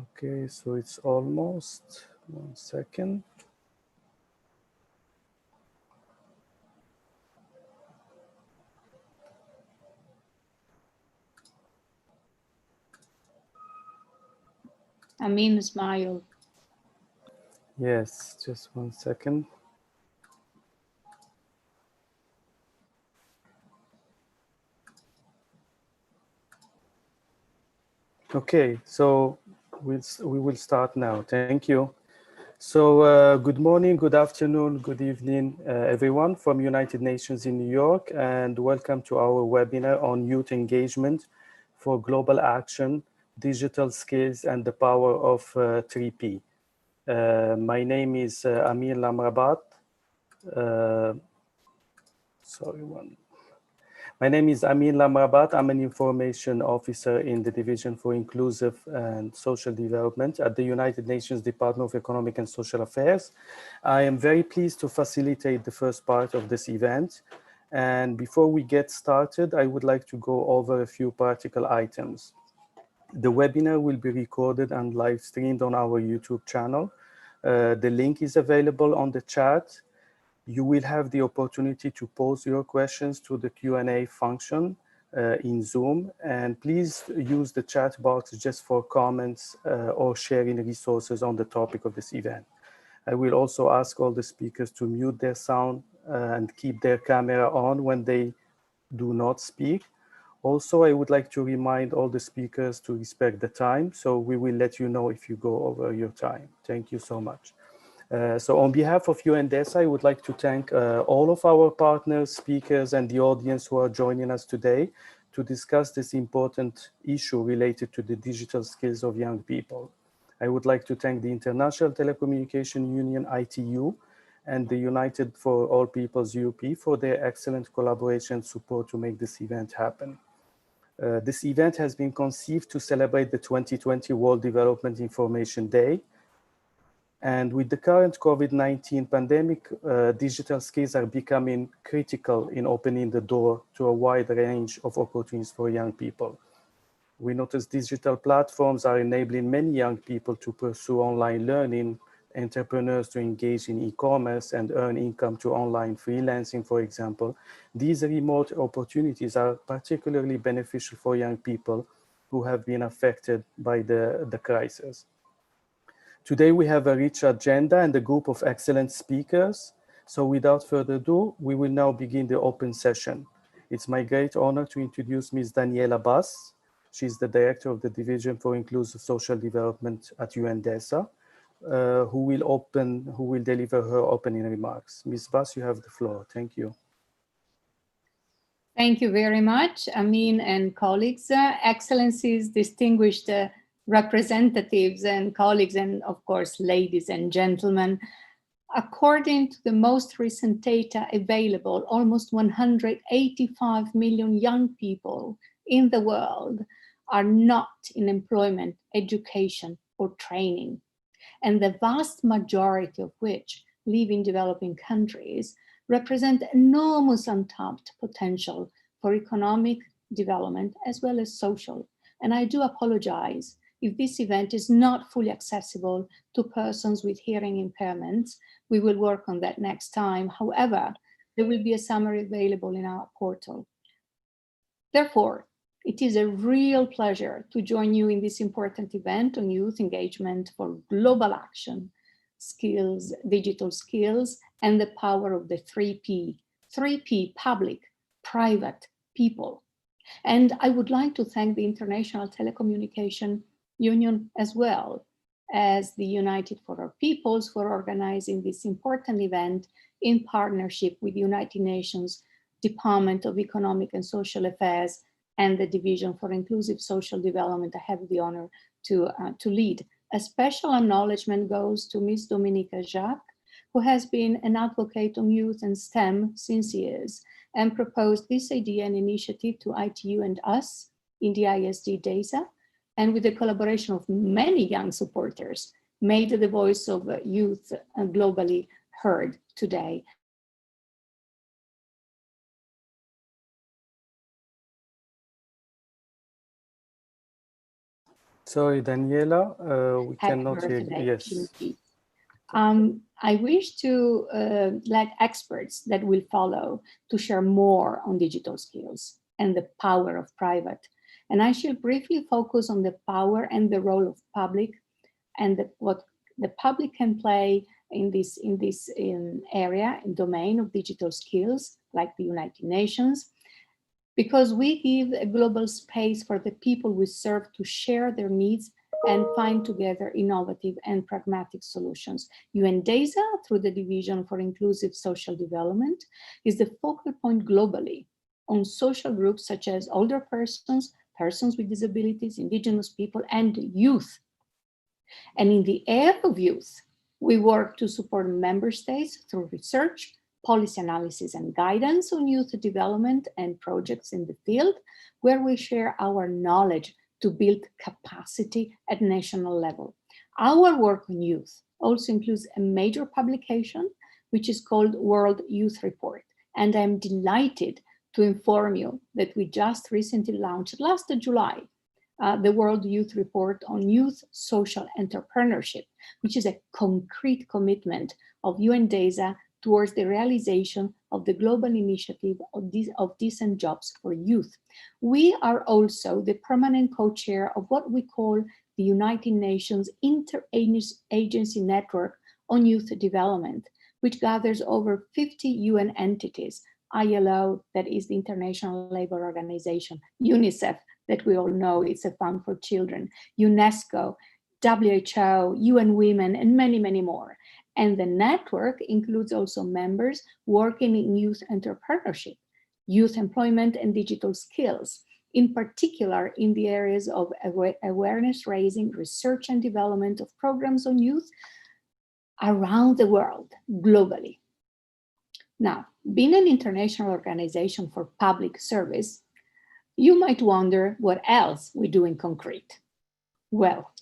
Okay, so it's almost 1 second. Amin smile. Yes, just 1 second. Okay, so we will start now. Thank you. So good morning, good afternoon, good evening, everyone from United Nations in New York, and welcome to our webinar on youth engagement for global action, digital skills, and the power of 3P. My name is Amir Lamrabat. My name is Amin Lamrabat. I'm an information officer in the Division for Inclusive and Social Development at the United Nations Department of Economic and Social Affairs. I am very pleased to facilitate the first part of this event. And before we get started, I would like to go over a few practical items. The webinar will be recorded and live streamed on our YouTube channel. The link is available on the chat. You will have the opportunity to pose your questions to the Q&A function in Zoom. And please use the chat box just for comments or sharing resources on the topic of this event. I will also ask all the speakers to mute their sound and keep their camera on when they do not speak. Also, I would like to remind all the speakers to respect the time, so we will let you know if you go over your time. Thank you so much. So on behalf of UNDESA, I would like to thank all of our partners, speakers, and the audience who are joining us today to discuss this important issue related to the digital skills of young people. I would like to thank the International Telecommunication Union, ITU, and the United for All Peoples, UP, for their excellent collaboration and support to make this event happen. This event has been conceived to celebrate the 2020 World Development Information Day. And with the current COVID-19 pandemic, digital skills are becoming critical in opening the door to a wide range of opportunities for young people. We notice digital platforms are enabling many young people to pursue online learning, entrepreneurs to engage in e-commerce and earn income to online freelancing, for example. These remote opportunities are particularly beneficial for young people who have been affected by the crisis. Today we have a rich agenda and a group of excellent speakers. So without further ado, we will now begin the open session. It's my great honor to introduce Ms. Daniela Bass. She's the Director of the Division for Inclusive Social Development at UNDESA, who will deliver her opening remarks. Ms. Bass, you have the floor. Thank you. Thank you very much, Amin and colleagues, excellencies, distinguished representatives and colleagues, and of course, ladies and gentlemen. According to the most recent data available, almost 185 million young people in the world are not in employment, education, or training, and the vast majority of which live in developing countries, represent enormous untapped potential for economic development as well as social. And I do apologize if this event is not fully accessible to persons with hearing impairments. We will work on that next time. However, there will be a summary available in our portal. Therefore, it is a real pleasure to join you in this important event on youth engagement for global action, skills, digital skills, and the power of the 3P. 3P, public, private, people. And I would like to thank the International Telecommunication Union as well as the United for Our Peoples for organizing this important event in partnership with the United Nations Department of Economic and Social Affairs and the Division for Inclusive Social Development. I have the honor to lead. A special acknowledgement goes to Ms. Dominika Jacques, who has been an advocate on youth and STEM since years and proposed this idea and initiative to ITU and us in the ISD DESA, and with the collaboration of many young supporters, made the voice of youth globally heard today. Sorry, Daniela, we Happy cannot hear you. birthday, Yes. Jinky. I wish to let experts that will follow to share more on digital skills and the power of private. And I shall briefly focus on the power and the role of public and what the public can play in this area, in domain of digital skills, like the United Nations, because we give a global space for the people we serve to share their needs and find together innovative and pragmatic solutions. UNDESA, through the Division for Inclusive Social Development, is the focal point globally on social groups such as older persons, persons with disabilities, indigenous people, and youth. And in the area of youth, we work to support member states through research, policy analysis and guidance on youth development and projects in the field, where we share our knowledge to build capacity at national level. Our work on youth also includes a major publication, which is called World Youth Report. And I'm delighted to inform you that we just recently launched last July, the World Youth Report on Youth Social Entrepreneurship, which is a concrete commitment of UNDESA towards the realization of the global initiative of decent jobs for youth. We are also the permanent co-chair of what we call the United Nations Interagency Network on Youth Development, which gathers over 50 UN entities, ILO, that is the International Labour Organization, UNICEF, that we all know it's a fund for children, UNESCO, WHO, UN Women, and many, many more. And the network includes also members working in youth entrepreneurship, youth employment, and digital skills, in particular in the areas of awareness raising, research and development of programs on youth around the world, globally. Now, being an international organization for public service, you might wonder what else we do in concrete. Well,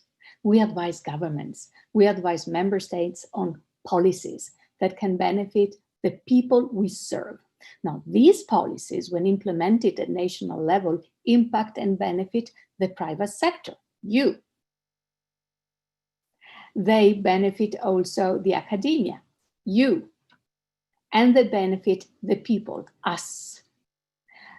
we advise governments, we advise member states on policies that can benefit the people we serve. Now, these policies, when implemented at national level, impact and benefit the private sector, you. They benefit also the academia, you. And they benefit the people, us.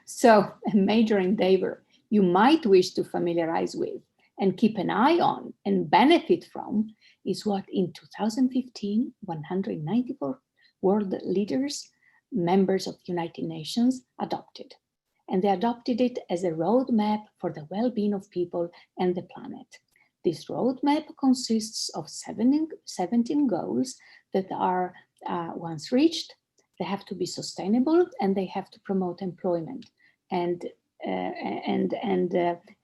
So a major endeavor you might wish to familiarize with and keep an eye on and benefit from is what in 2015, 194 world leaders, members of the United Nations, adopted. And they adopted it as a roadmap for the well-being of people and the planet. This roadmap consists of 17 goals that are, once reached, they have to be sustainable and they have to promote employment and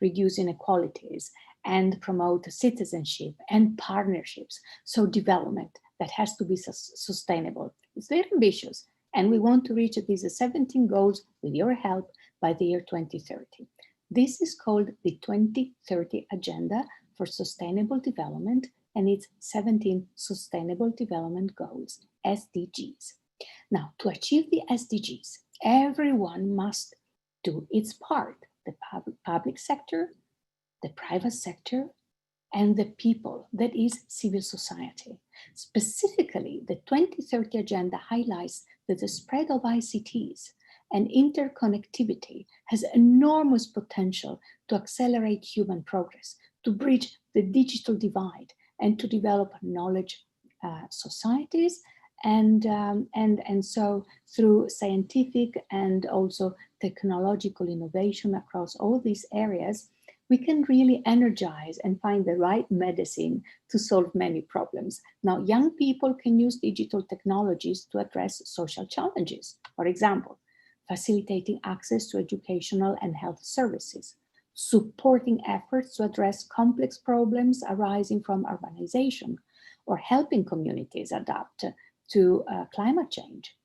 reduce inequalities and promote citizenship and partnerships. So development that has to be sustainable. It's very ambitious, and we want to reach these 17 goals with your help by the year 2030. This is called the 2030 Agenda for Sustainable Development, and it's 17 Sustainable Development Goals, SDGs. Now, to achieve the SDGs, everyone must do its part, the public sector, the private sector, and the people, that is civil society. Specifically, the 2030 Agenda highlights that the spread of ICTs and interconnectivity has enormous potential to accelerate human progress, to bridge the digital divide, and to develop knowledge societies. And so through scientific and also technological innovation across all these areas, we can really energize and find the right medicine to solve many problems. Now, young people can use digital technologies to address social challenges. For example, facilitating access to educational and health services, supporting efforts to address complex problems arising from urbanization, or helping communities adapt to climate change,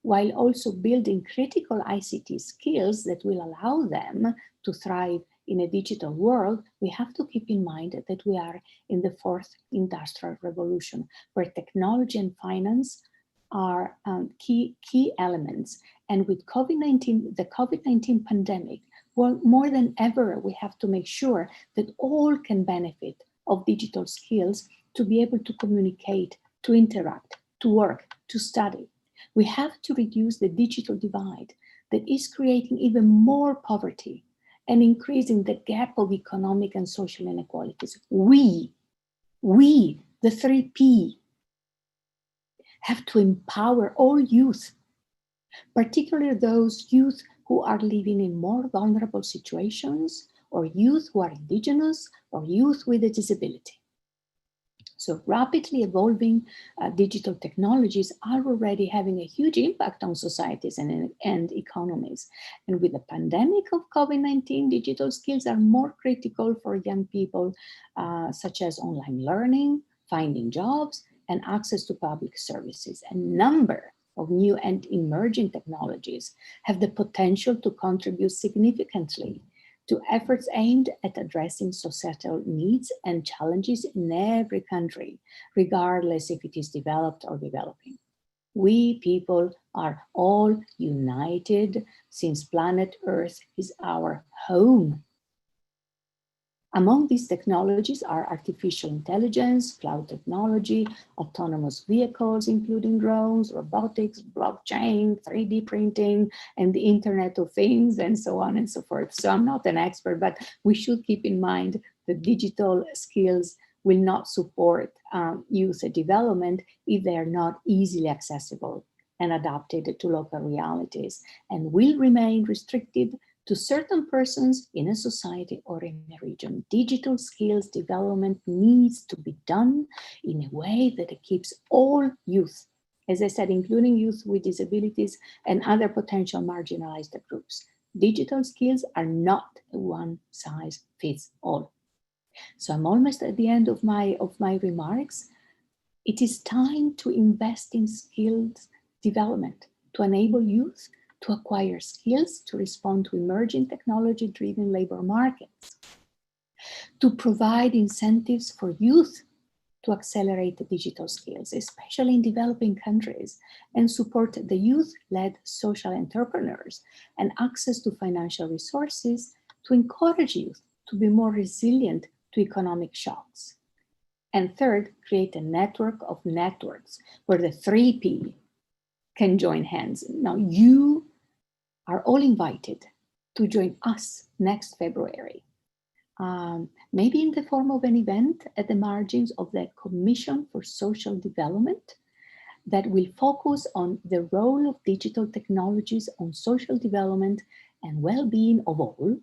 while also building critical ICT skills that will allow them to thrive in a digital world. We have to keep in mind that we are in the fourth industrial revolution, where technology and finance are key elements. And with COVID-19, the COVID-19 pandemic Well, more than ever, we have to make sure that all can benefit of digital skills to be able to communicate, to interact, to work, to study. We have to reduce the digital divide that is creating even more poverty and increasing the gap of economic and social inequalities. We, the 3P, have to empower all youth, particularly those youth who are living in more vulnerable situations, or youth who are indigenous, or youth with a disability. So rapidly evolving digital technologies are already having a huge impact on societies and economies. And with the pandemic of COVID-19, digital skills are more critical for young people, such as online learning, finding jobs, and access to public services. A number of new and emerging technologies have the potential to contribute significantly to efforts aimed at addressing societal needs and challenges in every country, regardless if it is developed or developing. We people are all united since planet Earth is our home. Among these technologies are artificial intelligence, cloud technology, autonomous vehicles, including drones, robotics, blockchain, 3D printing, and the Internet of Things, and so on and so forth. So I'm not an expert, but we should keep in mind that digital skills will not support youth development if they are not easily accessible and adapted to local realities, and will remain restricted to certain persons in a society or in a region. Digital skills development needs to be done in a way that it keeps all youth, as I said, including youth with disabilities and other potential marginalized groups. Digital skills are not a one-size-fits-all. So I'm almost at the end of my remarks. It is time to invest in skills development to enable youth to acquire skills to respond to emerging technology-driven labor markets, to provide incentives for youth to accelerate the digital skills, especially in developing countries, and support the youth-led social entrepreneurs and access to financial resources to encourage youth to be more resilient to economic shocks. And third, create a network of networks where the 3P can join hands. Now, you are all invited to join us next February, maybe in the form of an event at the margins of the Commission for Social Development that will focus on the role of digital technologies on social development and well-being of all.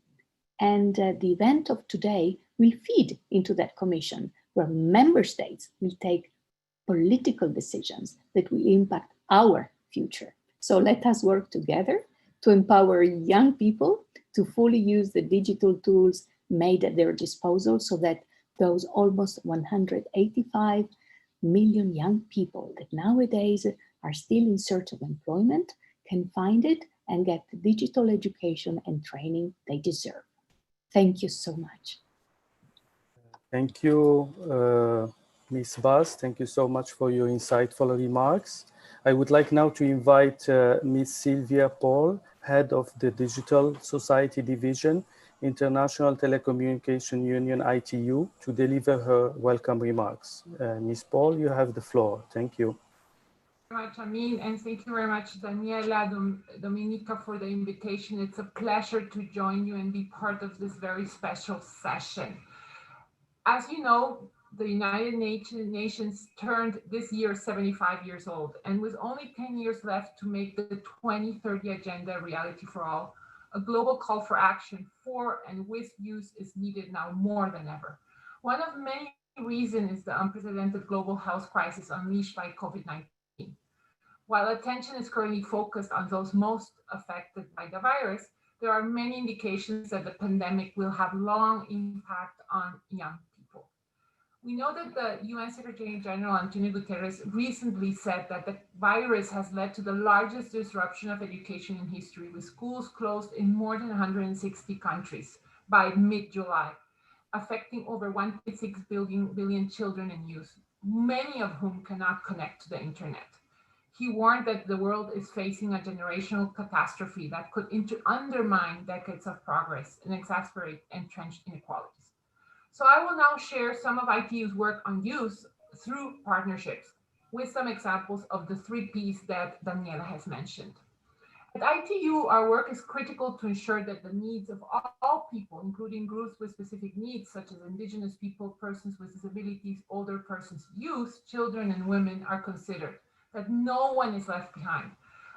And the event of today will feed into that commission, where member states will take political decisions that will impact our future. So let us work together to empower young people to fully use the digital tools made at their disposal, so that those almost 185 million young people that nowadays are still in search of employment can find it and get the digital education and training they deserve. Thank you so much. Thank you, Ms. Bas. Thank you so much for your insightful remarks. I would like now to invite Ms. Sylvia Paul, Head of the Digital Society Division, International Telecommunication Union, ITU, to deliver her welcome remarks. Ms. Paul, you have the floor. Thank you. Very much, Amin, and thank you very much, Daniela, Dominica, for the invitation. It's a pleasure to join you and be part of this very special session. As you know, the United Nations turned this year 75 years old, and with only 10 years left to make the 2030 Agenda a reality for all, a global call for action for and with youth is needed now more than ever. One of many reasons is the unprecedented global health crisis unleashed by COVID-19. While attention is currently focused on those most affected by the virus, there are many indications that the pandemic will have long impact on young people. We know that the UN Secretary General Antonio Guterres recently said that the virus has led to the largest disruption of education in history, with schools closed in more than 160 countries by mid-July, affecting over 1.6 billion children and youth, many of whom cannot connect to the internet. He warned that the world is facing a generational catastrophe that could undermine decades of progress and exacerbate entrenched inequalities. So I will now share some of ITU's work on youth through partnerships with some examples of the 3 Ps that Daniela has mentioned. At ITU, our work is critical to ensure that the needs of all people, including groups with specific needs, such as indigenous people, persons with disabilities, older persons, youth, children, and women, are considered, that no one is left behind.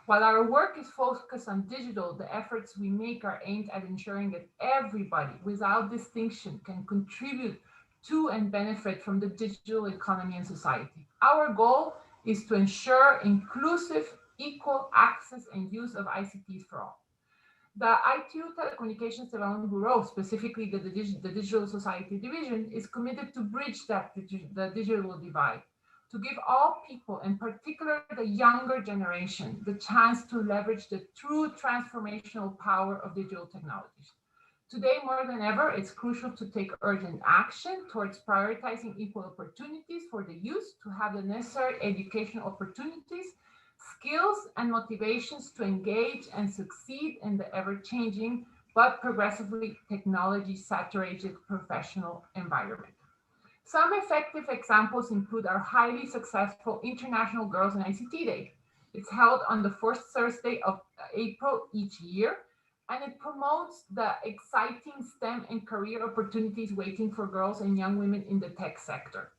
While our work is focused on digital, the efforts we make are aimed at ensuring that everybody, without distinction, can contribute to and benefit from the digital economy and society. Our goal is to ensure inclusive, equal access and use of ICTs for all. The ITU Telecommunications Development Bureau, specifically the Digital Society Division, is committed to bridge the digital divide, to give all people, in particular the younger generation, the chance to leverage the true transformational power of digital technologies. Today, more than ever, it's crucial to take urgent action towards prioritizing equal opportunities for the youth to have the necessary educational opportunities, skills, and motivations to engage and succeed in the ever-changing but progressively technology-saturated professional environment. Some effective examples include our highly successful International Girls in ICT Day. It's held on the fourth Thursday of April each year, and it promotes the exciting STEM and career opportunities waiting for girls and young women in the tech sector.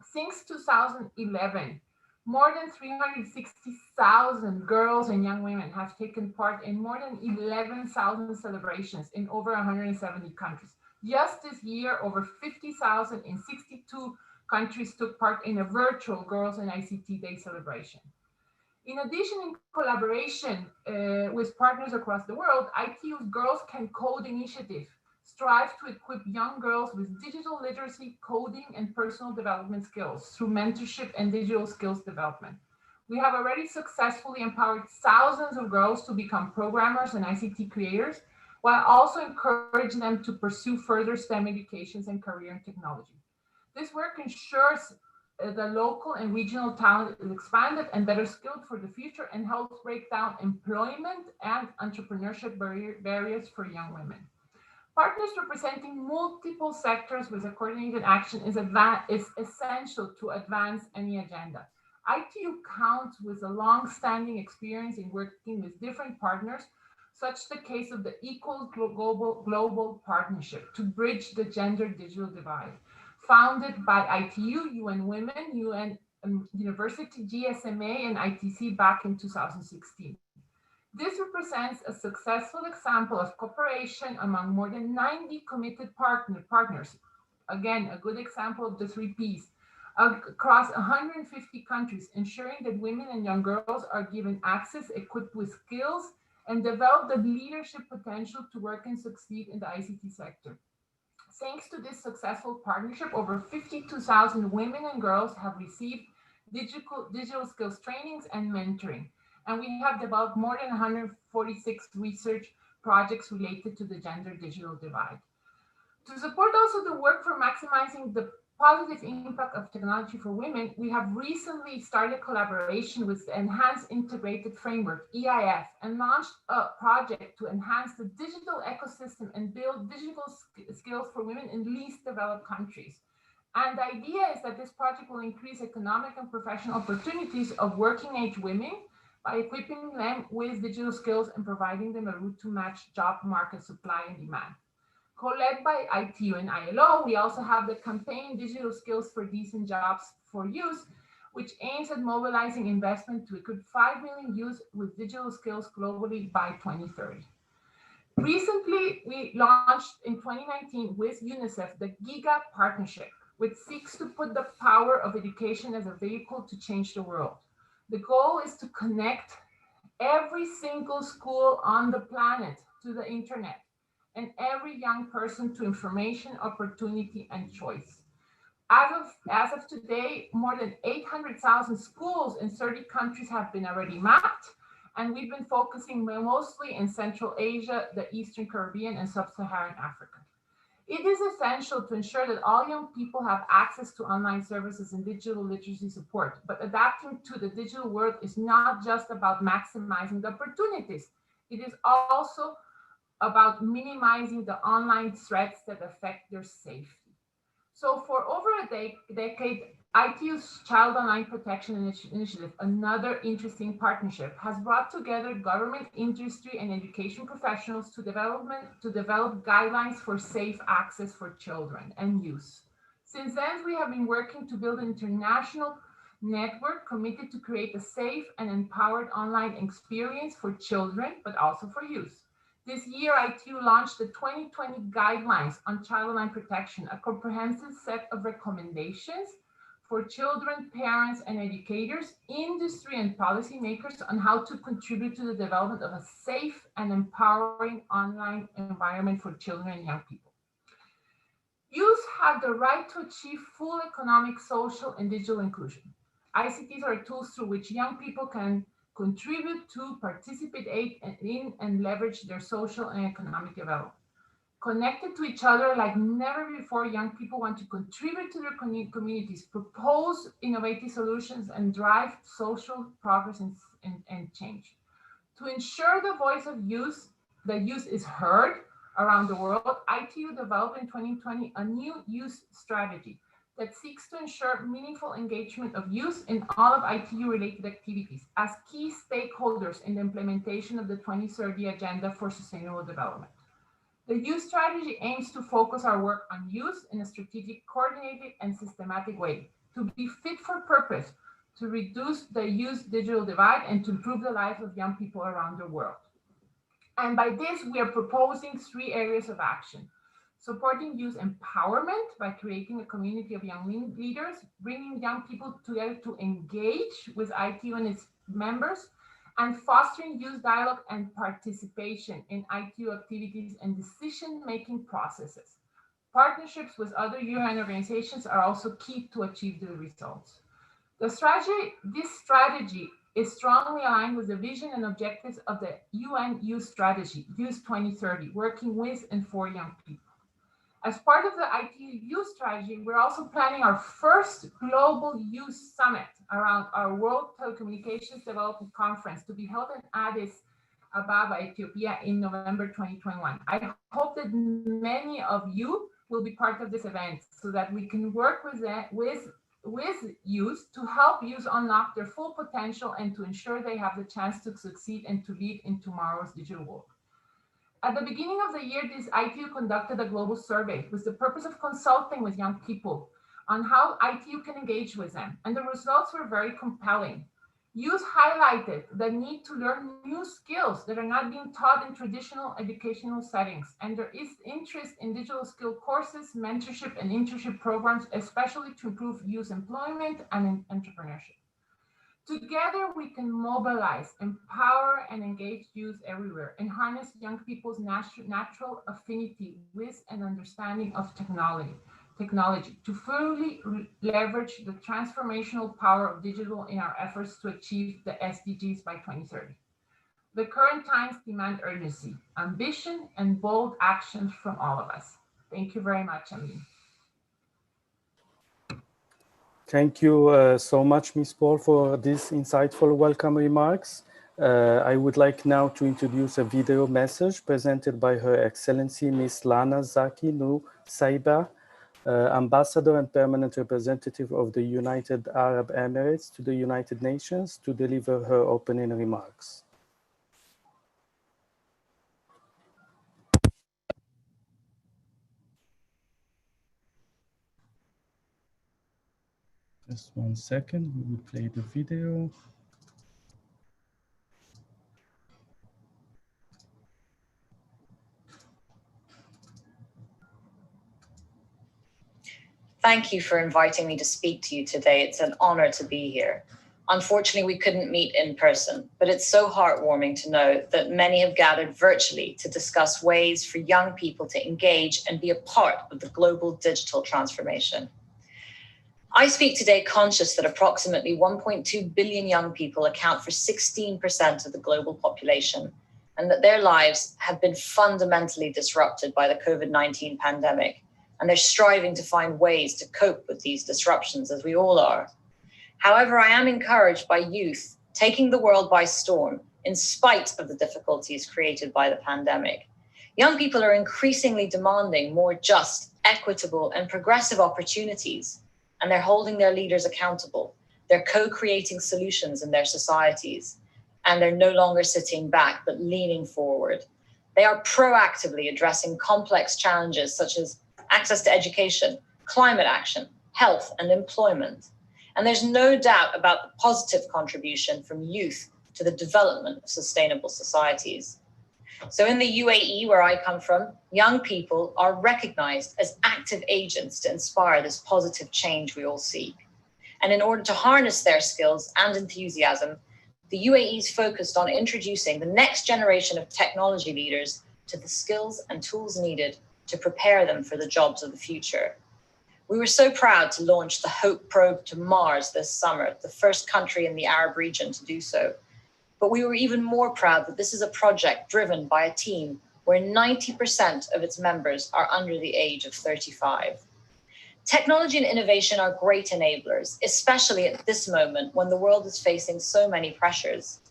Since 2011, more than 360,000 girls and young women have taken part in more than 11,000 celebrations in over 170 countries. Just this year, over 50,000 in 62 countries took part in a virtual Girls in ICT Day celebration. In addition, in collaboration with partners across the world, ITU's Girls Can Code initiative strives to equip young girls with digital literacy, coding, and personal development skills through mentorship and digital skills development. We have already successfully empowered thousands of girls to become programmers and ICT creators, while also encouraging them to pursue further STEM educations and career in technology. This work ensures the local and regional talent is expanded and better skilled for the future and helps break down employment and entrepreneurship barriers for young women. Partners representing multiple sectors with a coordinated action is essential to advance any agenda. ITU counts with a long-standing experience in working with different partners, such the case of the Equal Global Partnership to bridge the gender digital divide, founded by ITU, UN Women, UN University, GSMA, and ITC back in 2016. This represents a successful example of cooperation among more than 90 committed partners. Again, a good example of the 3Ps across 150 countries, ensuring that women and young girls are given access, equipped with skills, and develop the leadership potential to work and succeed in the ICT sector. Thanks to this successful partnership, over 52,000 women and girls have received digital skills trainings and mentoring. And we have developed more than 146 research projects related to the gender digital divide. To support also the work for maximizing the positive impact of technology for women, we have recently started collaboration with the Enhanced Integrated Framework, EIF, and launched a project to enhance the digital ecosystem and build digital skills for women in least developed countries. And the idea is that this project will increase economic and professional opportunities of working age women by equipping them with digital skills and providing them a route to match job market supply and demand. Co-led by ITU and ILO, we also have the campaign Digital Skills for Decent Jobs for Youth, which aims at mobilizing investment to equip 5 million youth with digital skills globally by 2030. Recently, we launched in 2019 with UNICEF the GIGA Partnership, which seeks to put the power of education as a vehicle to change the world. The goal is to connect every single school on the planet to the internet and every young person to information, opportunity, and choice. As of today, more than 800,000 schools in 30 countries have been already mapped, and we've been focusing mostly in Central Asia, the Eastern Caribbean, and Sub-Saharan Africa. It is essential to ensure that all young people have access to online services and digital literacy support, but adapting to the digital world is not just about maximizing the opportunities. It is also about minimizing the online threats that affect their safety. So for over a decade, ITU's Child Online Protection Initiative, another interesting partnership, has brought together government, industry, and education professionals to develop guidelines for safe access for children and youth. Since then, we have been working to build an international network committed to create a safe and empowered online experience for children, but also for youth. This year, ITU launched the 2020 Guidelines on Child Online Protection, a comprehensive set of recommendations for children, parents, and educators, industry, and policymakers on how to contribute to the development of a safe and empowering online environment for children and young people. Youth have the right to achieve full economic, social, and digital inclusion. ICTs are tools through which young people can contribute to, participate in, and leverage their social and economic development. Connected to each other like never before, young people want to contribute to their communities, propose innovative solutions, and drive social progress and change. To ensure the voice of youth, the youth is heard around the world, ITU developed in 2020 a new youth strategy that seeks to ensure meaningful engagement of youth in all of ITU-related activities as key stakeholders in the implementation of the 2030 Agenda for Sustainable Development. The youth strategy aims to focus our work on youth in a strategic, coordinated, and systematic way, to be fit for purpose, to reduce the youth digital divide, and to improve the lives of young people around the world. And by this, we are proposing 3 areas of action: supporting youth empowerment by creating a community of young leaders, bringing young people together to engage with ITU and its members, and fostering youth dialogue and participation in ITU activities and decision-making processes. Partnerships with other UN organizations are also key to achieve the results. This strategy is strongly aligned with the vision and objectives of the UN Youth Strategy, Youth 2030, working with and for young people. As part of the ITU Youth Strategy, we're also planning our first global youth summit around our World Telecommunications Development Conference to be held in Addis Ababa, Ethiopia in November 2021. I hope that many of you will be part of this event so that we can work with youth to help youth unlock their full potential and to ensure they have the chance to succeed and to lead in tomorrow's digital world. At the beginning of the year, this ITU conducted a global survey with the purpose of consulting with young people on how ITU can engage with them, and the results were very compelling. Youth highlighted the need to learn new skills that are not being taught in traditional educational settings, and there is interest in digital skill courses, mentorship, and internship programs, especially to improve youth employment and entrepreneurship. Together, we can mobilize, empower, and engage youth everywhere and harness young people's natural affinity with and understanding of technology to fully leverage the transformational power of digital in our efforts to achieve the SDGs by 2030. The current times demand urgency, ambition, and bold actions from all of us. Thank you very much, Amin. Thank you so much, Ms. Paul, for these insightful welcome remarks. I would like now to introduce a video message presented by Her Excellency Ms. Lana Zaki Nur Saiba, Ambassador and Permanent Representative of the United Arab Emirates to the United Nations, to deliver her opening remarks. Just 1 second, we will play the video. Thank you for inviting me to speak to you today. It's an honor to be here. Unfortunately, we couldn't meet in person, but it's so heartwarming to know that many have gathered virtually to discuss ways for young people to engage and be a part of the global digital transformation. I speak today conscious that approximately 1.2 billion young people account for 16% of the global population, and that their lives have been fundamentally disrupted by the COVID-19 pandemic, and they're striving to find ways to cope with these disruptions, as we all are. However, I am encouraged by youth taking the world by storm in spite of the difficulties created by the pandemic. Young people are increasingly demanding more just, equitable, and progressive opportunities, and they're holding their leaders accountable. They're co-creating solutions in their societies, and they're no longer sitting back, but leaning forward. They are proactively addressing complex challenges such as access to education, climate action, health, and employment. And there's no doubt about the positive contribution from youth to the development of sustainable societies. So in the UAE, where I come from, young people are recognized as active agents to inspire this positive change we all seek. And in order to harness their skills and enthusiasm, the UAE is focused on introducing the next generation of technology leaders to the skills and tools needed to prepare them for the jobs of the future. We were so proud to launch the Hope probe to Mars this summer, the first country in the Arab region to do so. But we were even more proud that this is a project driven by a team where 90% of its members are under the age of 35. Technology and innovation are great enablers, especially at this moment when the world is facing so many pressures.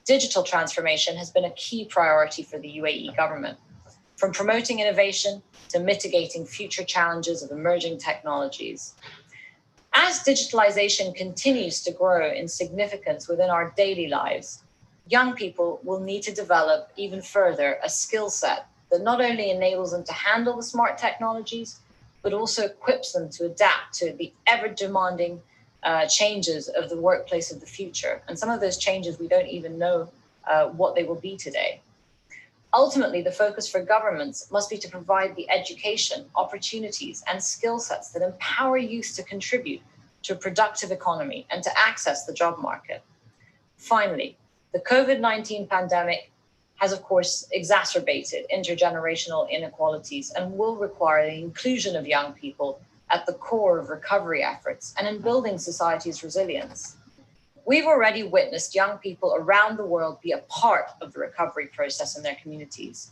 Digital transformation has been a key priority for the UAE government, from promoting innovation to mitigating future challenges of emerging technologies. As digitalization continues to grow in significance within our daily lives, young people will need to develop even further a skill set that not only enables them to handle the smart technologies, but also equips them to adapt to the ever-demanding changes of the workplace of the future. And some of those changes, we don't even know what they will be today. Ultimately, the focus for governments must be to provide the education, opportunities, and skill sets that empower youth to contribute to a productive economy and to access the job market. Finally, the COVID-19 pandemic has, of course, exacerbated intergenerational inequalities and will require the inclusion of young people at the core of recovery efforts and in building society's resilience. We've already witnessed young people around the world be a part of the recovery process in their communities.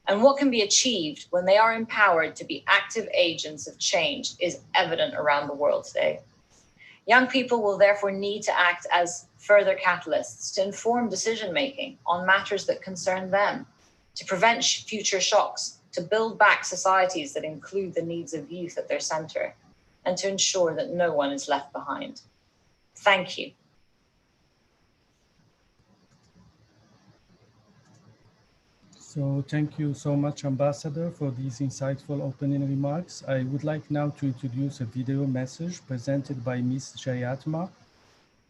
And what can be achieved when they are empowered to be active agents of change is evident around the world today. Young people will therefore need to act as further catalysts to inform decision-making on matters that concern them, to prevent future shocks, to build back societies that include the needs of youth at their center, and to ensure that no one is left behind. Thank you. So thank you so much, Ambassador, for these insightful opening remarks. I would like now to introduce a video message presented by Ms. Jayatma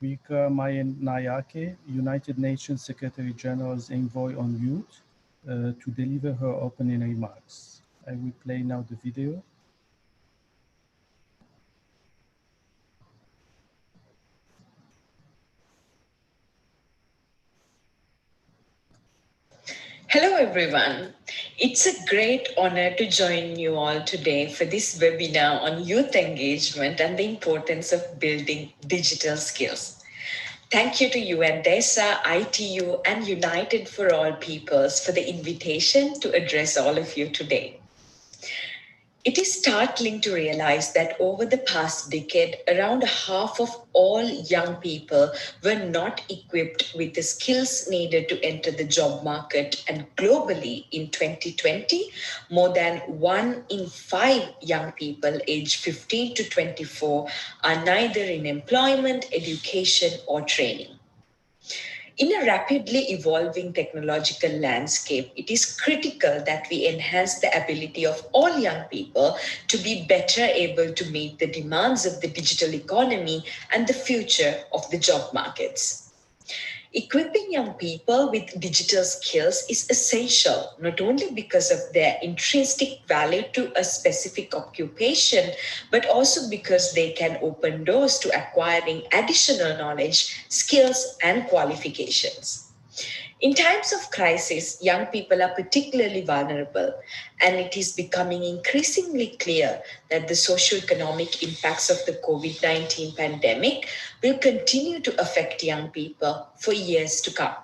Wickramayake, United Nations Secretary General's envoy on youth, to deliver her opening remarks. I will play now the video. Hello, everyone. It's a great honor to join you all today for this webinar on youth engagement and the importance of building digital skills. Thank you to UNDESA, ITU, and United for All Peoples for the invitation to address all of you today. It is startling to realize that over the past decade, around half of all young people were not equipped with the skills needed to enter the job market. And globally in 2020, more than 1 in 5 young people aged 15 to 24 are neither in employment, education, or training. In a rapidly evolving technological landscape, it is critical that we enhance the ability of all young people to be better able to meet the demands of the digital economy and the future of the job markets. Equipping young people with digital skills is essential, not only because of their intrinsic value to a specific occupation, but also because they can open doors to acquiring additional knowledge, skills, and qualifications. In times of crisis, young people are particularly vulnerable, and it is becoming increasingly clear that the socio-economic impacts of the COVID-19 pandemic will continue to affect young people for years to come.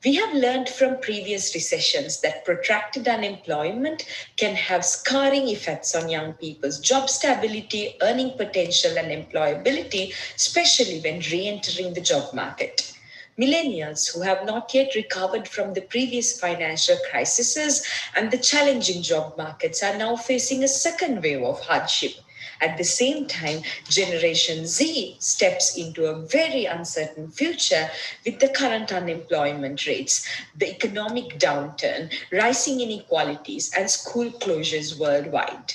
We have learned from previous recessions that protracted unemployment can have scarring effects on young people's job stability, earning potential, and employability, especially when re-entering the job market. Millennials who have not yet recovered from the previous financial crises and the challenging job markets are now facing a second wave of hardship. At the same time, Generation Z steps into a very uncertain future with the current unemployment rates, the economic downturn, rising inequalities, and school closures worldwide.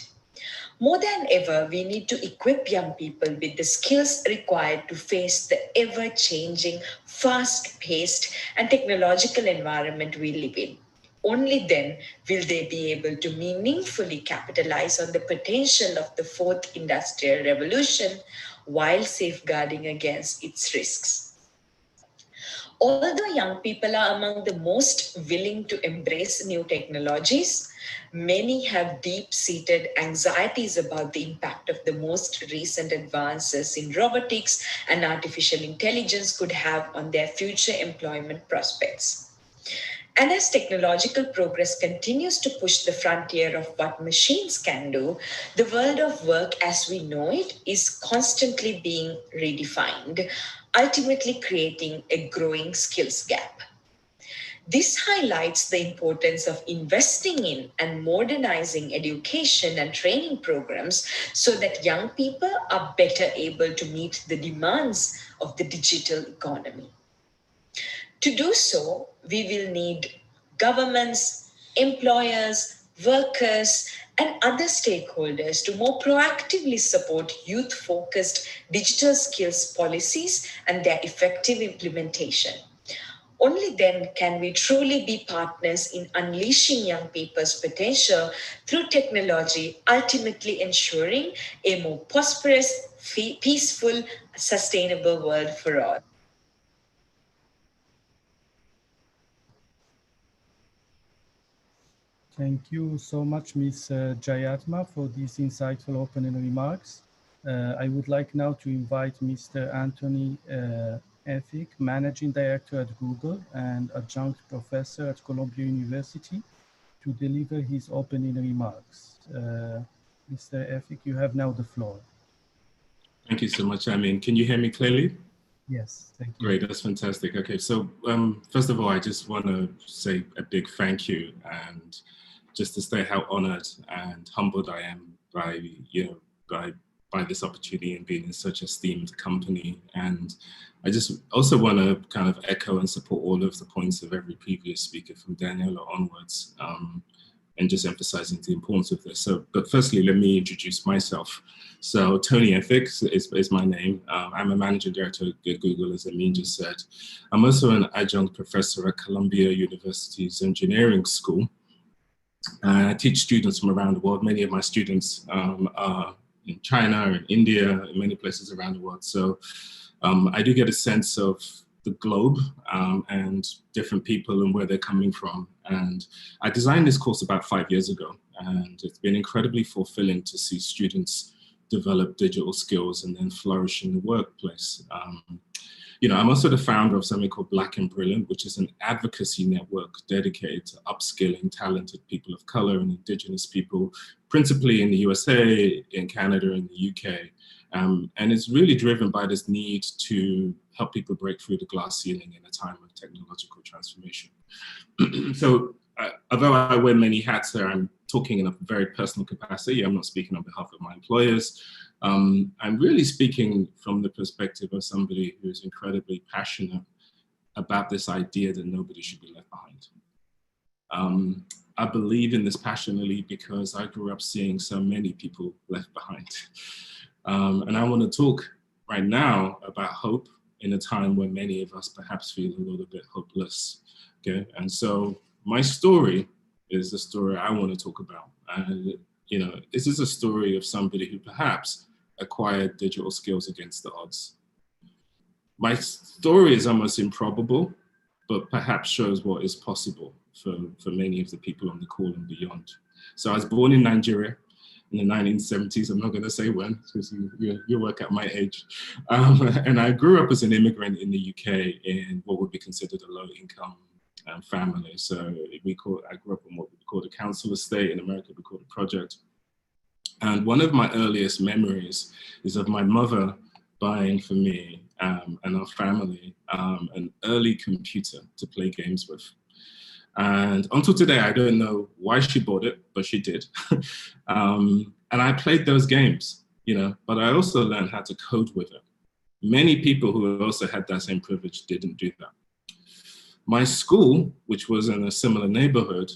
More than ever, we need to equip young people with the skills required to face the ever-changing, fast-paced, and technological environment we live in. Only then will they be able to meaningfully capitalize on the potential of the fourth industrial revolution while safeguarding against its risks. Although young people are among the most willing to embrace new technologies, many have deep-seated anxieties about the impact of the most recent advances in robotics and artificial intelligence could have on their future employment prospects. And as technological progress continues to push the frontier of what machines can do, the world of work as we know it is constantly being redefined, ultimately creating a growing skills gap. This highlights the importance of investing in and modernizing education and training programs so that young people are better able to meet the demands of the digital economy. To do so, we will need governments, employers, workers, and other stakeholders to more proactively support youth-focused digital skills policies and their effective implementation. Only then can we truly be partners in unleashing young people's potential through technology, ultimately ensuring a more prosperous, peaceful, sustainable world for all. Thank you so much, Ms. Jayatma, for these insightful opening remarks. I would like now to invite Mr. Anthony Efik, Managing Director at Google and Adjunct Professor at Columbia University, to deliver his opening remarks. Mr. Efik, you have now the floor. Thank you so much, Amin. Can you hear me clearly? Yes, thank you. Great, that's fantastic. Okay, so first of all, I just want to say a big thank you, and just to say how honored and humbled I am by, by this opportunity and being in such esteemed company. And I just also want to kind of echo and support all of the points of every previous speaker from Daniela onwards, and just emphasizing the importance of this. So, but firstly, let me introduce myself. So Tony Efik is my name. I'm a managing director at Google, as Amin just said. I'm also an adjunct professor at Columbia University's engineering school. I teach students from around the world. Many of my students are in China, in India, in many places around the world. So I do get a sense of the globe and different people and where they're coming from. And I designed this course about 5 years ago, and it's been incredibly fulfilling to see students develop digital skills and then flourish in the workplace. I'm also the founder of something called Black and Brilliant, which is an advocacy network dedicated to upskilling talented people of color and indigenous people, principally in the USA, in Canada, and the UK. And it's really driven by this need to help people break through the glass ceiling in a time of technological transformation. So although I wear many hats there, I'm talking in a very personal capacity. I'm not speaking on behalf of my employers. I'm really speaking from the perspective of somebody who is incredibly passionate about this idea that nobody should be left behind. I believe in this passionately because I grew up seeing so many people left behind. And I want to talk right now about hope in a time when many of us perhaps feel a little bit hopeless. Okay, and so my story is the story I want to talk about. And this is a story of somebody who perhaps acquired digital skills against the odds. My story is almost improbable, but perhaps shows what is possible for many of the people on the call and beyond. So I was born in Nigeria in the 1970s. I'm not going to say when, because you work at my age. And I grew up as an immigrant in the UK in what would be considered a low-income family. So I grew up in what we call the council estate. In America, we call it project. And one of my earliest memories is of my mother buying for me and our family an early computer to play games with. And until today, I don't know why she bought it, but she did. And I played those games, you know, but I also learned how to code with it. Many people who also had that same privilege didn't do that. My school, which was in a similar neighborhood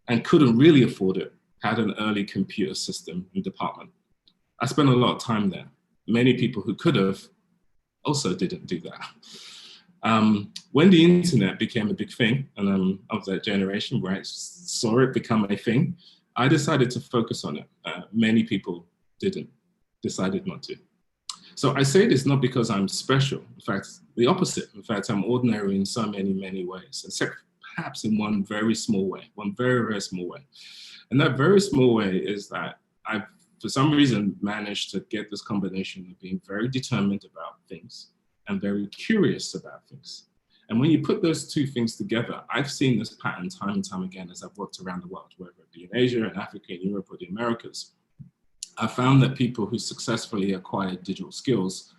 and couldn't really afford it, had an early computer system and department. I spent a lot of time there. Many people who could have also didn't do that. When the internet became a big thing, and I'm of that generation where I saw it become a thing, I decided to focus on it. Many people decided not to. So I say this not because I'm special. In fact, the opposite. In fact, I'm ordinary in so many, many ways, except perhaps in one very small way, one very, very small way. And that very small way is that I've, for some reason, managed to get this combination of being very determined about things and very curious about things. And when you put those two things together, I've seen this pattern time and time again as I've worked around the world, whether it be in Asia, in Africa, in Europe, or the Americas. I found that people who successfully acquired digital skills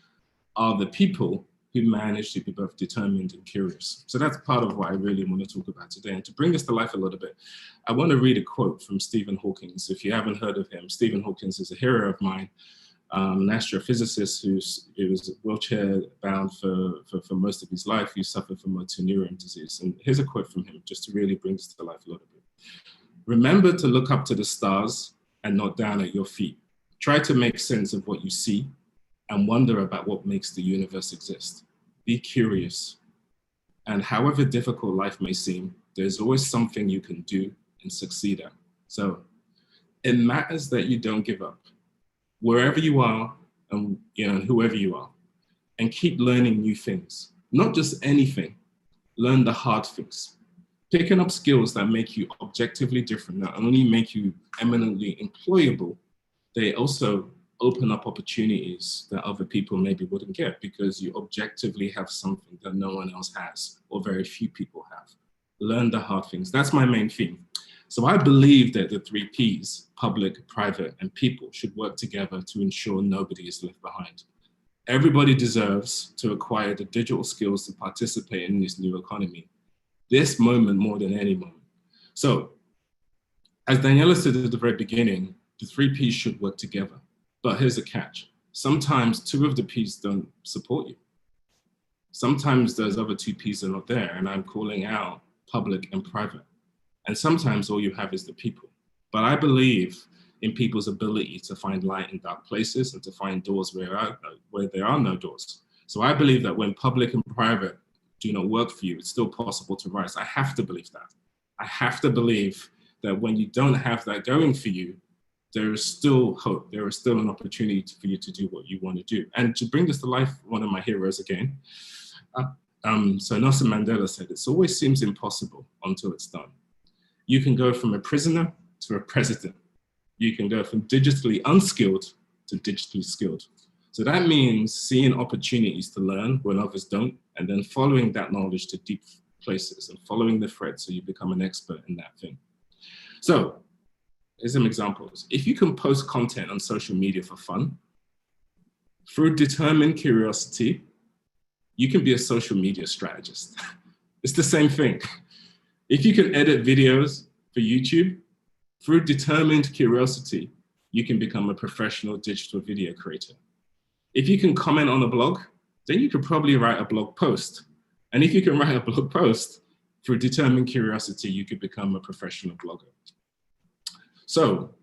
are the people who manage to be both determined and curious. So that's part of what I really want to talk about today. And to bring this to life a little bit, I want to read a quote from Stephen Hawking. If you haven't heard of him, Stephen Hawking is a hero of mine, an astrophysicist who was wheelchair bound for most of his life. He suffered from motor neuron disease. And here's a quote from him, just to really bring this to life a little bit. Remember to look up to the stars and not down at your feet. Try to make sense of what you see and wonder about what makes the universe exist. Be curious. And however difficult life may seem, there's always something you can do and succeed at. So it matters that you don't give up, wherever you are and whoever you are, and keep learning new things. Not just anything, learn the hard things. Picking up skills that make you objectively different, not only make you eminently employable, they also open up opportunities that other people maybe wouldn't get because you objectively have something that no one else has or very few people have. Learn the hard things. That's my main theme. So I believe that the 3 Ps, public, private, and people, should work together to ensure nobody is left behind. Everybody deserves to acquire the digital skills to participate in this new economy. This moment more than any moment. So, as Daniela said at the very beginning, the 3 Ps should work together. But here's a catch. Sometimes 2 of the Ps don't support you. Sometimes those other 2 Ps are not there, and I'm calling out public and private. And sometimes all you have is the people. But I believe in people's ability to find light in dark places and to find doors where there are no doors. So I believe that when public and private do not work for you, it's still possible to rise. I have to believe that. I have to believe that when you don't have that going for you, there is still hope. There is still an opportunity for you to do what you want to do. And to bring this to life, one of my heroes again. So Nelson Mandela said, it always seems impossible until it's done. You can go from a prisoner to a president. You can go from digitally unskilled to digitally skilled. So that means seeing opportunities to learn when others don't, and then following that knowledge to deep places and following the thread so you become an expert in that thing. So here's some examples. If you can post content on social media for fun, through determined curiosity, you can be a social media strategist. It's the same thing. If you can edit videos for YouTube, through determined curiosity, you can become a professional digital video creator. If you can comment on a blog, then you could probably write a blog post. And if you can write a blog post, through determined curiosity, you could become a professional blogger. So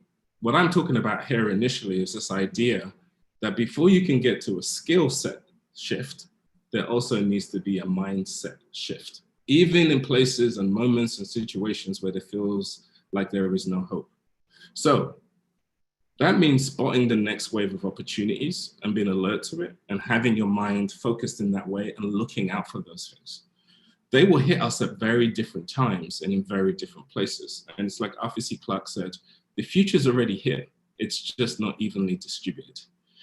what I'm talking about here initially is this idea that before you can get to a skill set shift, there also needs to be a mindset shift, even in places and moments and situations where it feels like there is no hope. So that means spotting the next wave of opportunities and being alert to it and having your mind focused in that way and looking out for those things. They will hit us at very different times and in very different places. And it's like Arthur C. Clarke said, the future's already here. It's just not evenly distributed.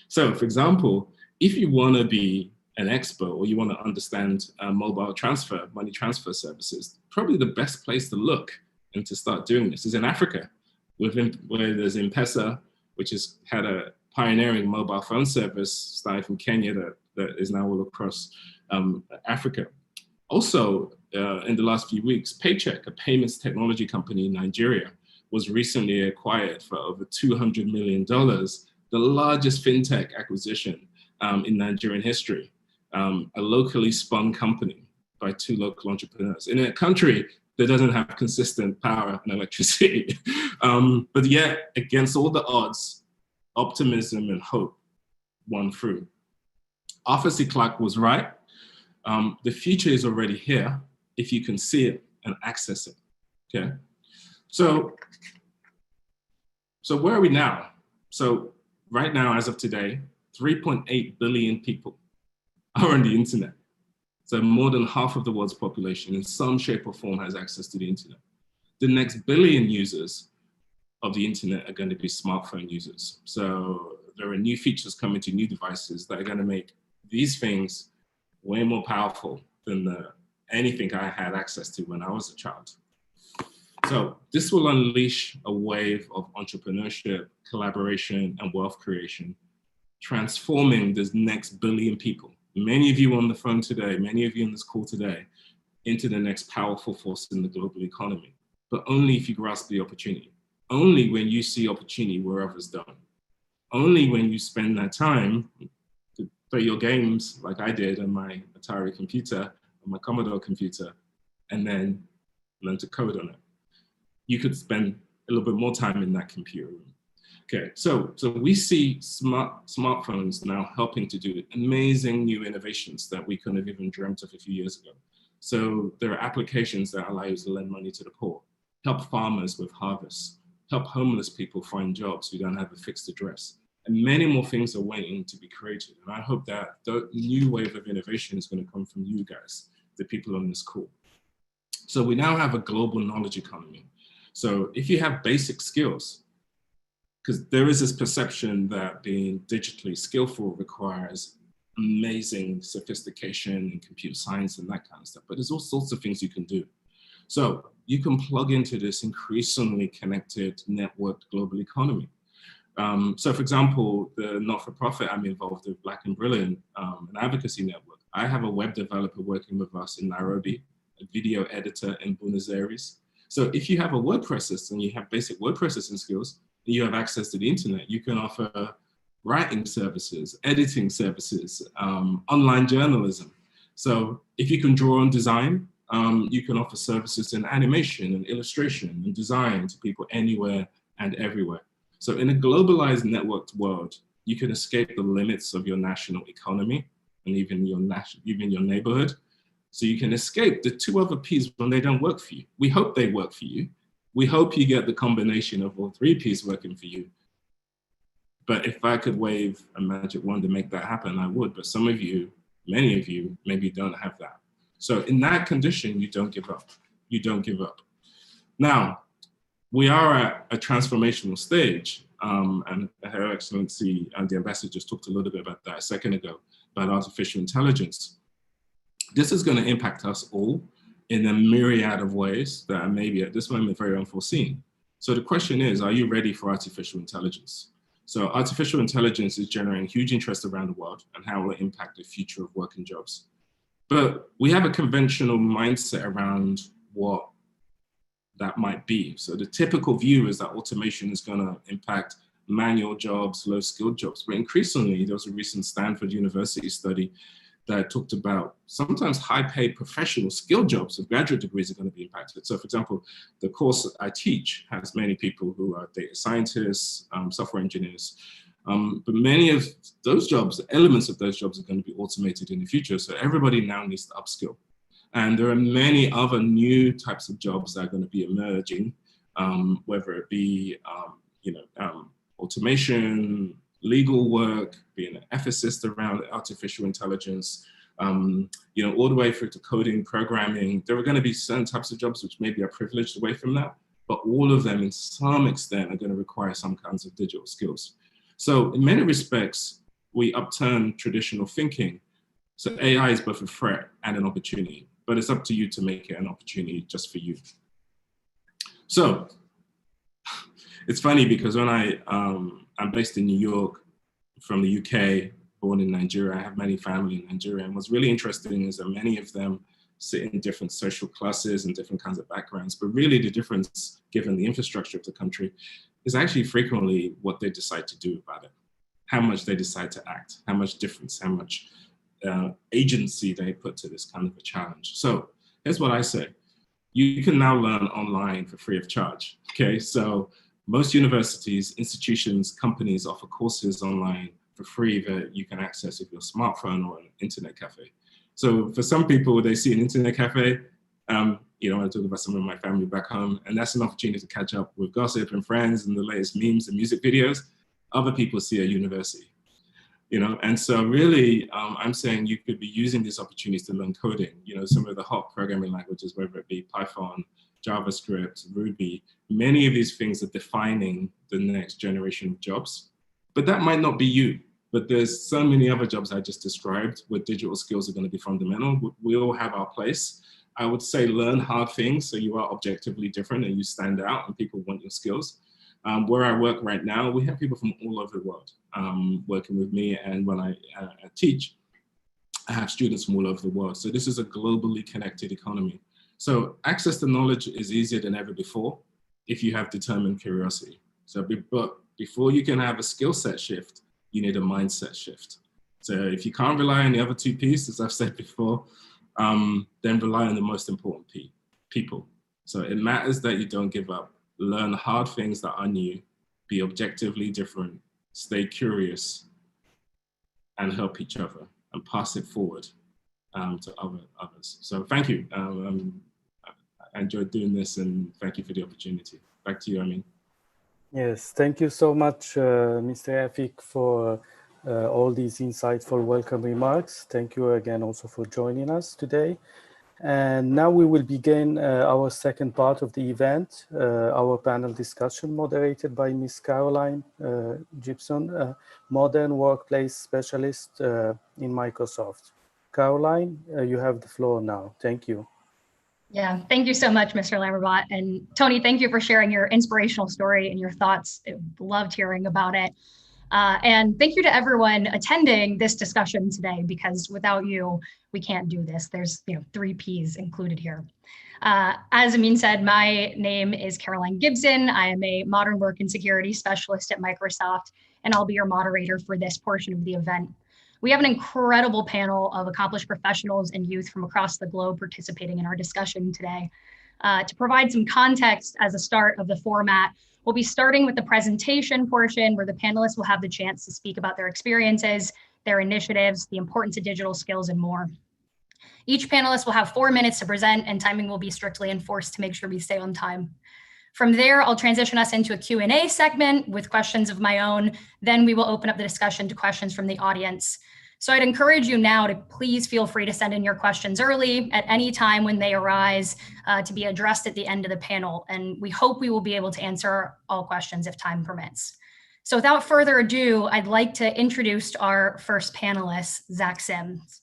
So for example, if you want to be an expert or you want to understand mobile transfer, money transfer services, probably the best place to look and to start doing this is in Africa, where there's M-Pesa, which has had a pioneering mobile phone service starting from Kenya that is now all across Africa. Also, in the last few weeks, Paycheck, a payments technology company in Nigeria, was recently acquired for over $200 million, the largest fintech acquisition in Nigerian history, a locally spun company by two local entrepreneurs in a country that doesn't have consistent power and electricity. But yet, against all the odds, optimism and hope won through. Arthur C. Clarke was right. The future is already here if you can see it and access it, okay? So where are we now? So right now, as of today, 3.8 billion people are on the internet. So more than half of the world's population in some shape or form has access to the internet. The next billion users of the internet are going to be smartphone users. So there are new features coming to new devices that are going to make these things way more powerful than anything I had access to when I was a child. So this will unleash a wave of entrepreneurship, collaboration, and wealth creation, transforming this next billion people, many of you on the phone today, many of you in this call today, into the next powerful force in the global economy, but only if you grasp the opportunity. Only when you see opportunity where others don't. Only when you spend that time to play your games like I did on my Atari computer, on my Commodore computer, and then learn to code on it. You could spend a little bit more time in that computer room. Okay, so we see smartphones now helping to do amazing new innovations that we couldn't have even dreamt of a few years ago. So there are applications that allow you to lend money to the poor, help farmers with harvests, help homeless people find jobs who don't have a fixed address. And many more things are waiting to be created. And I hope that the new wave of innovation is going to come from you guys, the people on this call. So we now have a global knowledge economy. So if you have basic skills, because there is this perception that being digitally skillful requires amazing sophistication in computer science and that kind of stuff, but there's all sorts of things you can do. So you can plug into this increasingly connected, networked global economy. So for example, the not-for-profit I'm involved with, Black and Brilliant, an advocacy network. I have a web developer working with us in Nairobi, a video editor in Buenos Aires. So if you have a word processor and you have basic word processing skills, and you have access to the internet, you can offer writing services, editing services, online journalism. So if you can draw and design, you can offer services in animation and illustration and design to people anywhere and everywhere. So in a globalized, networked world, you can escape the limits of your national economy and even your neighborhood. So you can escape the two other P's when they don't work for you. We hope they work for you. We hope you get the combination of all three P's working for you. But if I could wave a magic wand to make that happen, I would. But some of you, many of you, maybe don't have that. So in that condition, you don't give up. You don't give up. Now, we are at a transformational stage, and Her Excellency and the Ambassador just talked a little bit about that a second ago, about artificial intelligence. This is going to impact us all in a myriad of ways that are maybe at this moment very unforeseen. So the question is, are you ready for artificial intelligence? So artificial intelligence is generating huge interest around the world and how it will impact the future of work and jobs. But we have a conventional mindset around what that might be. So the typical view is that automation is going to impact manual jobs, low-skilled jobs. But increasingly, there was a recent Stanford University study that talked about sometimes high-paid professional skilled jobs with graduate degrees are going to be impacted. So for example, the course I teach has many people who are data scientists, software engineers, but many of those jobs, elements of those jobs are going to be automated in the future. So everybody now needs to upskill. And there are many other new types of jobs that are going to be emerging, whether it be automation, legal work, being an ethicist around artificial intelligence, all the way through to coding, programming. There are going to be certain types of jobs which maybe are privileged away from that, but all of them in some extent are going to require some kinds of digital skills. So in many respects, we upturn traditional thinking So AI is both a threat and an opportunity, but it's up to you to make it an opportunity just for you. So it's funny because when I'm based in New York, from the UK, born in Nigeria, I have many family in Nigeria. And what's really interesting is that many of them sit in different social classes and different kinds of backgrounds, but really the difference, given the infrastructure of the country, is actually frequently what they decide to do about it, how much they decide to act, how much difference, how much agency they put to this kind of a challenge. So here's what I say. You can now learn online for free of charge, okay? So most universities, institutions, companies offer courses online for free that you can access with your smartphone or an internet cafe. So for some people, they see an internet cafe, you know, I talk about some of my family back home, and that's an opportunity to catch up with gossip and friends and the latest memes and music videos. Other people see a university, you know, and so really, I'm saying you could be using these opportunities to learn coding, you know, some of the hot programming languages, whether it be Python, JavaScript, Ruby, many of these things are defining the next generation of jobs. But that might not be you. But there's so many other jobs I just described where digital skills are going to be fundamental. We all have our place. I would say learn hard things so you are objectively different and you stand out and people want your skills. Where I work right now, we have people from all over the world working with me. And when I teach, I have students from all over the world. So this is a globally connected economy. So access to knowledge is easier than ever before if you have determined curiosity. So but before you can have a skill set shift, you need a mindset shift. So if you can't rely on the other two P's, as I've said before, then rely on the most important P, people. So it matters that you don't give up. Learn hard things that are new, be objectively different, stay curious, and help each other and pass it forward to others. So thank you. I enjoyed doing this and thank you for the opportunity. Back to you, Amin. Yes, thank you so much, Mr. Afik, for all these insightful welcome remarks. Thank you again also for joining us today. And now we will begin our second part of the event, our panel discussion moderated by Ms. Caroline Gibson, Modern Workplace Specialist in Microsoft. Caroline, you have the floor now. Thank you. Yeah, thank you so much, Mr. Lamberbat. And Tony, thank you for sharing your inspirational story and your thoughts. I loved hearing about it. And thank you to everyone attending this discussion today, because without you, we can't do this. There's 3 Ps included here. As Amin said, my name is Caroline Gibson. I am a modern work and security specialist at Microsoft, and I'll be your moderator for this portion of the event. We have an incredible panel of accomplished professionals and youth from across the globe participating in our discussion today. To provide some context as a start of the format, we'll be starting with the presentation portion where the panelists will have the chance to speak about their experiences, their initiatives, the importance of digital skills, and more. Each panelist will have 4 minutes to present, and timing will be strictly enforced to make sure we stay on time. From there, I'll transition us into a Q&A segment with questions of my own. Then we will open up the discussion to questions from the audience. So I'd encourage you now to please feel free to send in your questions early at any time when they arise to be addressed at the end of the panel. And we hope we will be able to answer all questions if time permits. So without further ado, I'd like to introduce our first panelist, Zach Sims.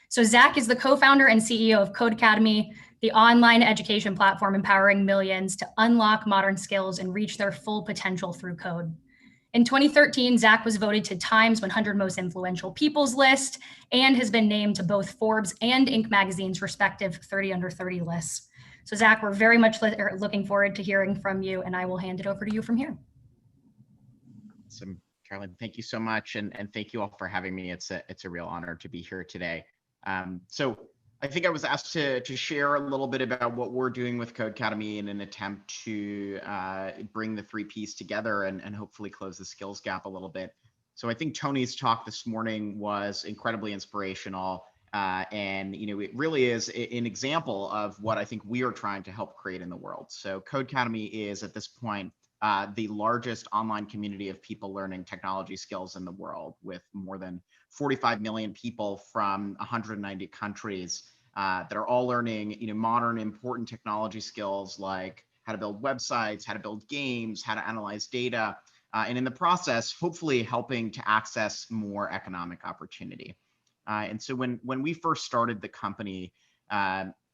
So Zach is the co-founder and CEO of Codecademy, the online education platform empowering millions to unlock modern skills and reach their full potential through code. In 2013, Zach was voted to Time's 100 Most Influential People's list and has been named to both Forbes and Inc. magazine's respective 30 Under 30 lists. So Zach, we're very much looking forward to hearing from you, and I will hand it over to you from here. Awesome, Caroline, thank you so much, and thank you all for having me. It's a real honor to be here today. So I think I was asked to share a little bit about what we're doing with Codecademy in an attempt to bring the 3 Ps together and hopefully close the skills gap a little bit. So I think Tony's talk this morning was incredibly inspirational, and it really is an example of what I think we are trying to help create in the world. So Codecademy is at this point the largest online community of people learning technology skills in the world, with more than 45 million people from 190 countries that are all learning modern important technology skills like how to build websites, how to build games, how to analyze data, and in the process, hopefully helping to access more economic opportunity. And so when we first started the company,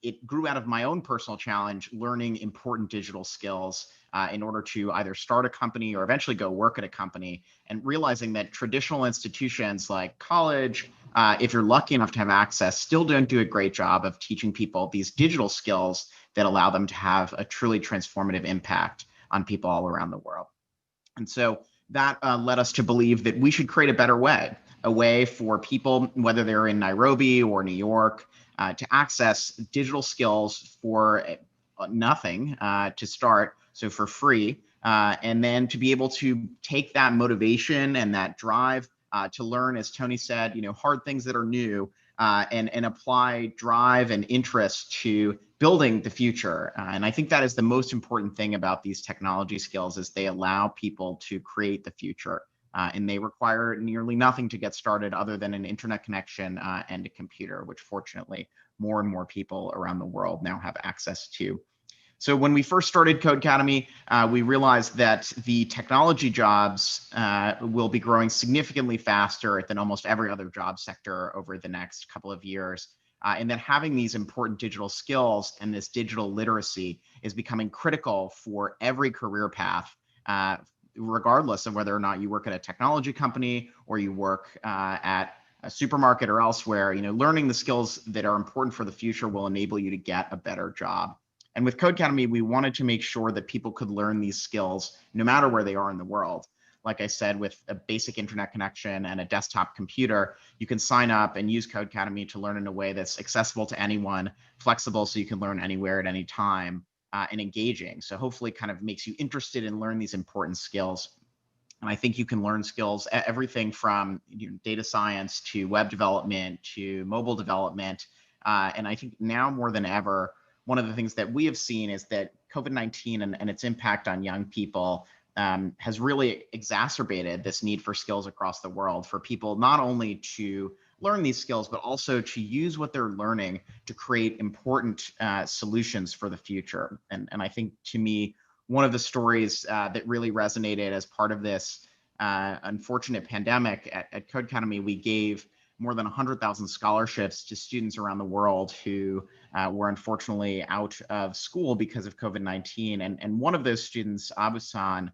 it grew out of my own personal challenge, learning important digital skills in order to either start a company or eventually go work at a company, and realizing that traditional institutions like college, if you're lucky enough to have access, still don't do a great job of teaching people these digital skills that allow them to have a truly transformative impact on people all around the world. And so that led us to believe that we should create a way for people, whether they're in Nairobi or New York, to access digital skills for nothing to start, so for free, and then to be able to take that motivation and that drive to learn, as Tony said, hard things that are new, and apply drive and interest to building the future. And I think that is the most important thing about these technology skills, is they allow people to create the future. And they require nearly nothing to get started other than an internet connection and a computer, which fortunately more and more people around the world now have access to. So when we first started Codecademy, we realized that the technology jobs will be growing significantly faster than almost every other job sector over the next couple of years. And that having these important digital skills and this digital literacy is becoming critical for every career path, regardless of whether or not you work at a technology company or you work at a supermarket or elsewhere. Learning the skills that are important for the future will enable you to get a better job. And with Codecademy, we wanted to make sure that people could learn these skills no matter where they are in the world. Like I said, with a basic internet connection and a desktop computer, you can sign up and use Codecademy to learn in a way that's accessible to anyone, flexible, so you can learn anywhere at any time, and engaging. So hopefully kind of makes you interested in learning these important skills. And I think you can learn skills, everything from data science to web development to mobile development. And I think now more than ever, one of the things that we have seen is that COVID-19 and its impact on young people has really exacerbated this need for skills across the world, for people not only to learn these skills, but also to use what they're learning to create important solutions for the future. And I think, to me, one of the stories that really resonated as part of this unfortunate pandemic at Codecademy, we gave more than 100,000 scholarships to students around the world who were unfortunately out of school because of COVID-19. And one of those students, Abusan,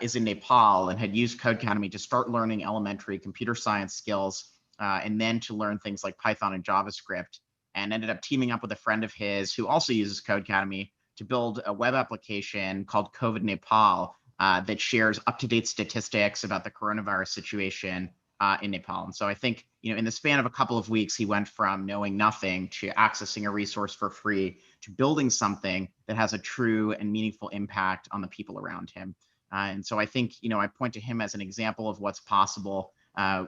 is in Nepal and had used Codecademy to start learning elementary computer science skills, and then to learn things like Python and JavaScript, and ended up teaming up with a friend of his who also uses Codecademy to build a web application called COVID Nepal that shares up-to-date statistics about the coronavirus situation in Nepal. And so I think, in the span of a couple of weeks, he went from knowing nothing to accessing a resource for free to building something that has a true and meaningful impact on the people around him. And so I think, I point to him as an example of what's possible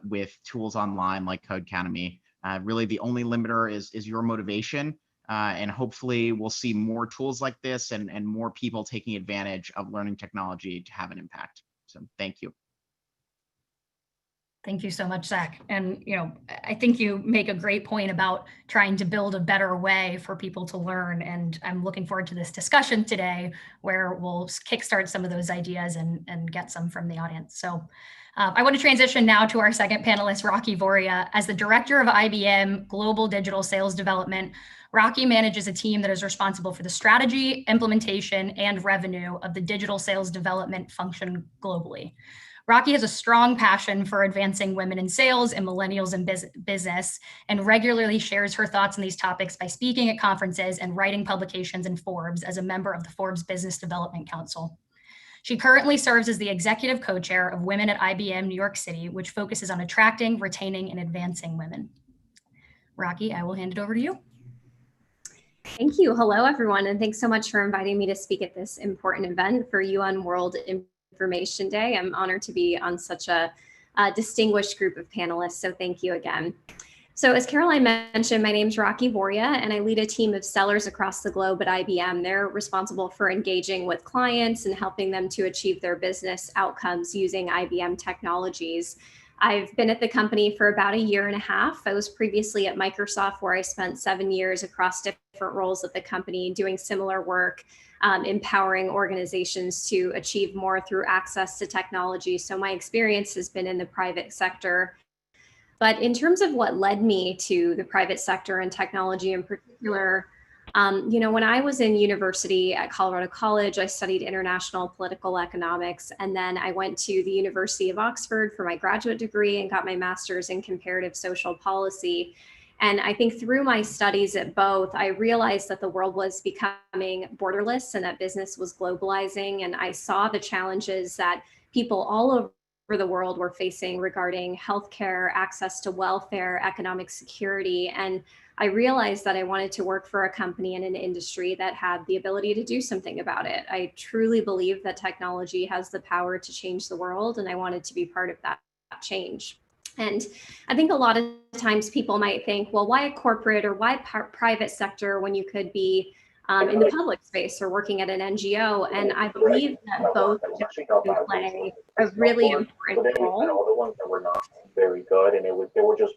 with tools online like Codecademy. Really, the only limiter is your motivation. And hopefully we'll see more tools like this and more people taking advantage of learning technology to have an impact. So thank you. Thank you so much, Zach. And, I think you make a great point about trying to build a better way for people to learn. And I'm looking forward to this discussion today, where we'll kickstart some of those ideas and get some from the audience. So I want to transition now to our second panelist, Rocky Voria. As the director of IBM Global Digital Sales Development, Rocky manages a team that is responsible for the strategy, implementation, and revenue of the digital sales development function globally. Rocky has a strong passion for advancing women in sales and millennials in business, and regularly shares her thoughts on these topics by speaking at conferences and writing publications in Forbes as a member of the Forbes Business Development Council. She currently serves as the executive co-chair of Women at IBM New York City, which focuses on attracting, retaining, and advancing women. Rocky, I will hand it over to you. Thank you. Hello, everyone, and thanks so much for inviting me to speak at this important event for UN World Information Day. I'm honored to be on such a distinguished group of panelists, so thank you again. So as Caroline mentioned, my name is Rocky Voria, and I lead a team of sellers across the globe at IBM. They're responsible for engaging with clients and helping them to achieve their business outcomes using IBM technologies. I've been at the company for about 1.5 years. I was previously at Microsoft, where I spent 7 years across different roles at the company doing similar work, empowering organizations to achieve more through access to technology. So my experience has been in the private sector. But in terms of what led me to the private sector and technology in particular, when I was in university at Colorado College, I studied international political economics, and then I went to the University of Oxford for my graduate degree and got my master's in comparative social policy. And I think through my studies at both, I realized that the world was becoming borderless and that business was globalizing. And I saw the challenges that people all over the world were facing regarding healthcare, access to welfare, economic security. And I realized that I wanted to work for a company in an industry that had the ability to do something about it. I truly believe that technology has the power to change the world, and I wanted to be part of that change. And I think a lot of times people might think, well, why a corporate or why private sector when you could be in the public space or working at an NGO? And I believe that both can play a really important role. All the ones that were not very good, and they were just.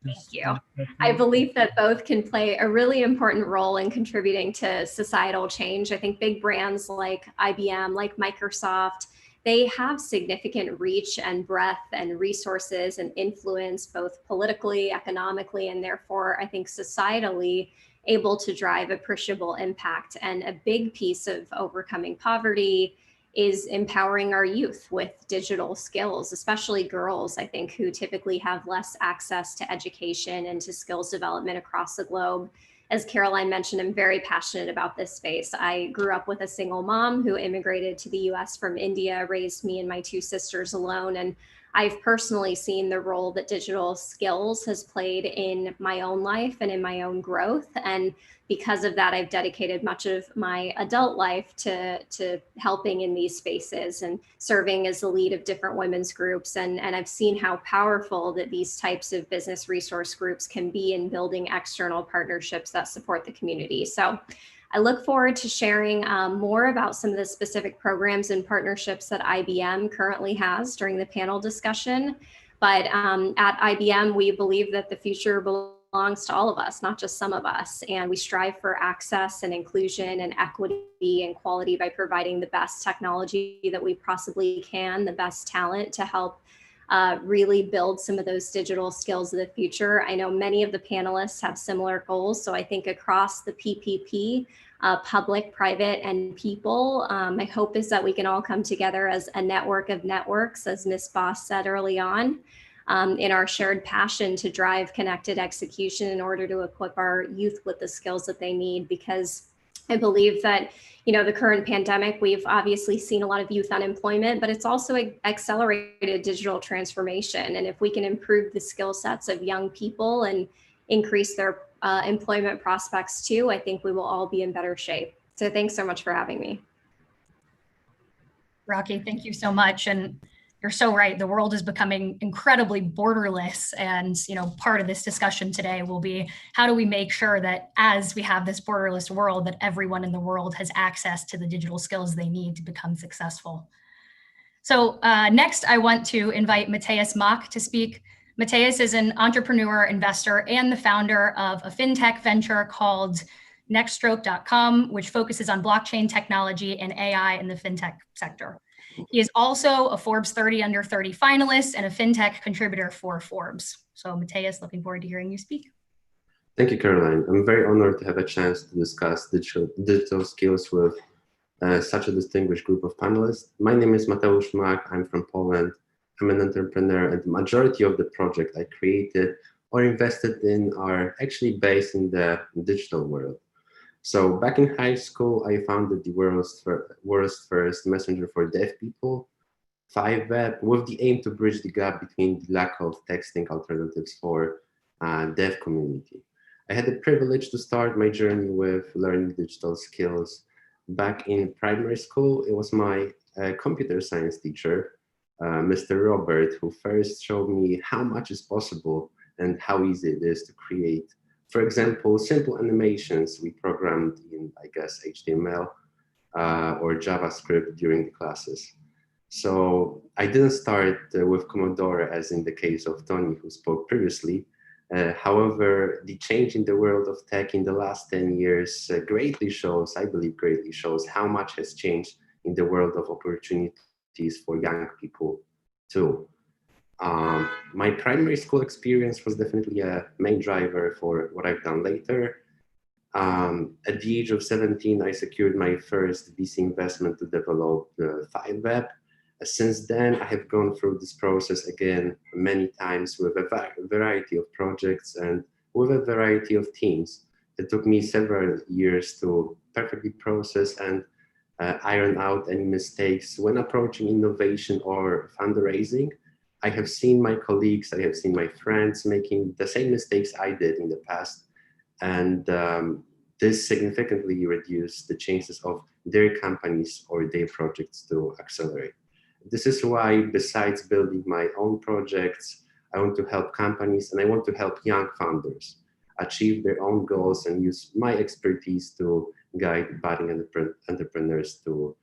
Thank you. I believe that both can play a really important role in contributing to societal change. I think big brands like IBM, like Microsoft, they have significant reach and breadth and resources and influence, both politically, economically, and therefore, I think societally able to drive appreciable impact. And a big piece of overcoming poverty is empowering our youth with digital skills, especially girls, I think, who typically have less access to education and to skills development across the globe. As Caroline mentioned, I'm very passionate about this space. I grew up with a single mom who immigrated to the US from India, raised me and my two sisters alone. And I've personally seen the role that digital skills has played in my own life and in my own growth. And because of that, I've dedicated much of my adult life to helping in these spaces and serving as the lead of different women's groups. And I've seen how powerful that these types of business resource groups can be in building external partnerships that support the community. So I look forward to sharing more about some of the specific programs and partnerships that IBM currently has during the panel discussion. But at IBM, we believe that the future belongs to all of us, not just some of us. And we strive for access and inclusion and equity and quality by providing the best technology that we possibly can, the best talent to help really build some of those digital skills of the future. I know many of the panelists have similar goals. So I think across the PPP, public, private, and people, my hope is that we can all come together as a network of networks, as Ms. Boss said early on, in our shared passion to drive connected execution in order to equip our youth with the skills that they need. Because I believe that, the current pandemic, we've obviously seen a lot of youth unemployment, but it's also accelerated digital transformation. And if we can improve the skill sets of young people and increase their employment prospects too, I think we will all be in better shape. So thanks so much for having me. Rocky, thank you so much. And you're so right. The world is becoming incredibly borderless. And, part of this discussion today will be how do we make sure that as we have this borderless world, that everyone in the world has access to the digital skills they need to become successful. So next, I want to invite Matthias Mock to speak. Matthias is an entrepreneur, investor, and the founder of a fintech venture called Nextstroke.com, which focuses on blockchain technology and AI in the fintech sector. He is also a Forbes 30 Under 30 finalist and a fintech contributor for Forbes. So Matthias, looking forward to hearing you speak. Thank you, Caroline. I'm very honored to have a chance to discuss digital skills with such a distinguished group of panelists. My name is Mateusz Mak. I'm from Poland. I'm an entrepreneur, and the majority of the projects I created or invested in are actually based in the digital world. So back in high school, I founded the world's first messenger for deaf people, 5Web, with the aim to bridge the gap between the lack of texting alternatives for deaf community. I had the privilege to start my journey with learning digital skills. Back in primary school, it was my computer science teacher, Mr. Robert, who first showed me how much is possible and how easy it is to create. For example, simple animations we programmed in, HTML or JavaScript during the classes. So I didn't start with Commodore as in the case of Tony, who spoke previously. However, the change in the world of tech in the last 10 years greatly shows how much has changed in the world of opportunities for young people too. My primary school experience was definitely a main driver for what I've done later. At the age of 17, I secured my first VC investment to develop the File Web. Since then, I have gone through this process again many times with a variety of projects and with a variety of teams. It took me several years to perfectly process and iron out any mistakes when approaching innovation or fundraising. I have seen my colleagues, I have seen my friends making the same mistakes I did in the past. And this significantly reduced the chances of their companies or their projects to accelerate. This is why, besides building my own projects, I want to help companies and I want to help young founders achieve their own goals and use my expertise to guide budding entrepreneurs to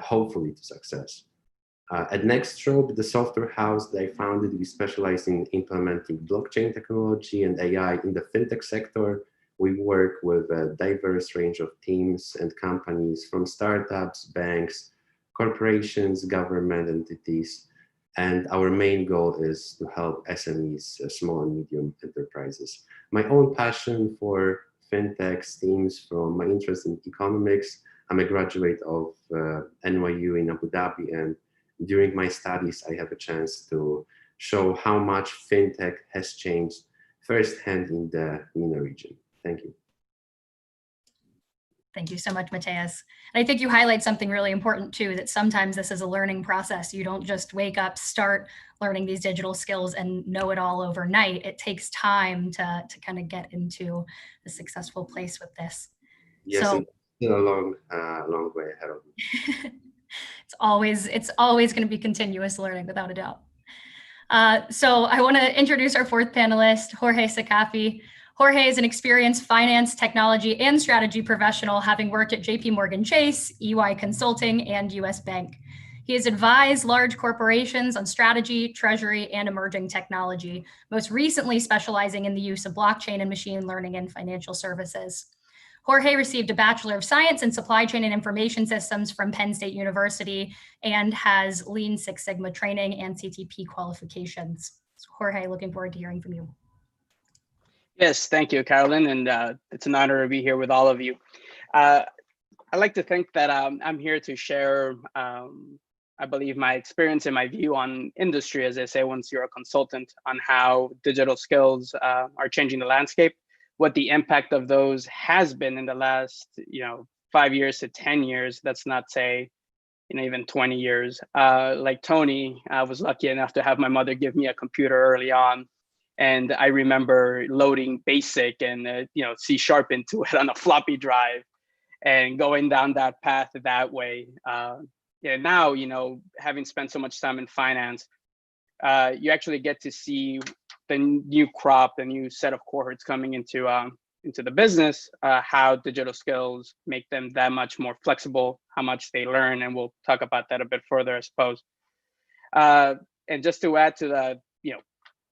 hopefully to success. At Nextrobe, the software house that I founded, we specialize in implementing blockchain technology and AI in the fintech sector. We work with a diverse range of teams and companies from startups, banks, corporations, government entities. And our main goal is to help SMEs, small and medium enterprises. My own passion for fintech stems from my interest in economics. I'm a graduate of NYU in Abu Dhabi, and during my studies, I have a chance to show how much fintech has changed firsthand in the MENA region. Thank you. Thank you so much, Mateus. And I think you highlight something really important too, that sometimes this is a learning process. You don't just wake up, start learning these digital skills and know it all overnight. It takes time to kind of get into a successful place with this. Yes, so, it's still a long way ahead of me. It's always going to be continuous learning without a doubt. So I want to introduce our fourth panelist, Jorge Sakafi. Jorge is an experienced finance, technology, and strategy professional, having worked at JP Morgan Chase, EY Consulting, and US Bank. He has advised large corporations on strategy, treasury, and emerging technology, most recently specializing in the use of blockchain and machine learning in financial services. Jorge received a Bachelor of Science in Supply Chain and Information Systems from Penn State University and has Lean Six Sigma training and CTP qualifications. So Jorge, looking forward to hearing from you. Yes, thank you, Carolyn, and it's an honor to be here with all of you. I like to think that I'm here to share, I believe, my experience and my view on industry, as they say, once you're a consultant, on how digital skills are changing the landscape, what the impact of those has been in the last, 5 years to 10 years. That's not say, even 20 years. Like Tony, I was lucky enough to have my mother give me a computer early on. And I remember loading BASIC and C# into it on a floppy drive and going down that path that way. Now, having spent so much time in finance, you actually get to see the new crop, the new set of cohorts coming into the business, how digital skills make them that much more flexible, how much they learn, and we'll talk about that a bit further, I suppose. And just to add to the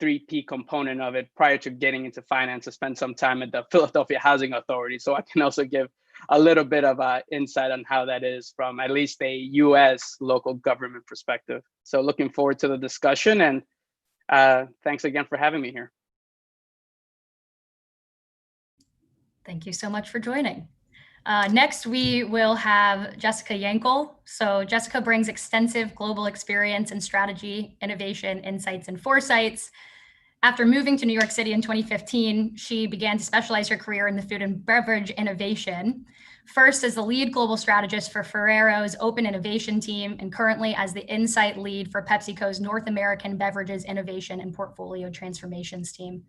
3P component of it, prior to getting into finance, I spent some time at the Philadelphia Housing Authority, so I can also give a little bit of insight on how that is from at least a U.S. local government perspective. So looking forward to the discussion, and thanks again for having me here. Thank you so much for joining. Next, we will have Jessica Yankel. So Jessica brings extensive global experience in strategy, innovation, insights, and foresights. After moving to New York City in 2015, she began to specialize her career in the food and beverage innovation, first as the lead global strategist for Ferrero's Open Innovation Team, and currently as the Insight Lead for PepsiCo's North American Beverages Innovation and Portfolio Transformations Team.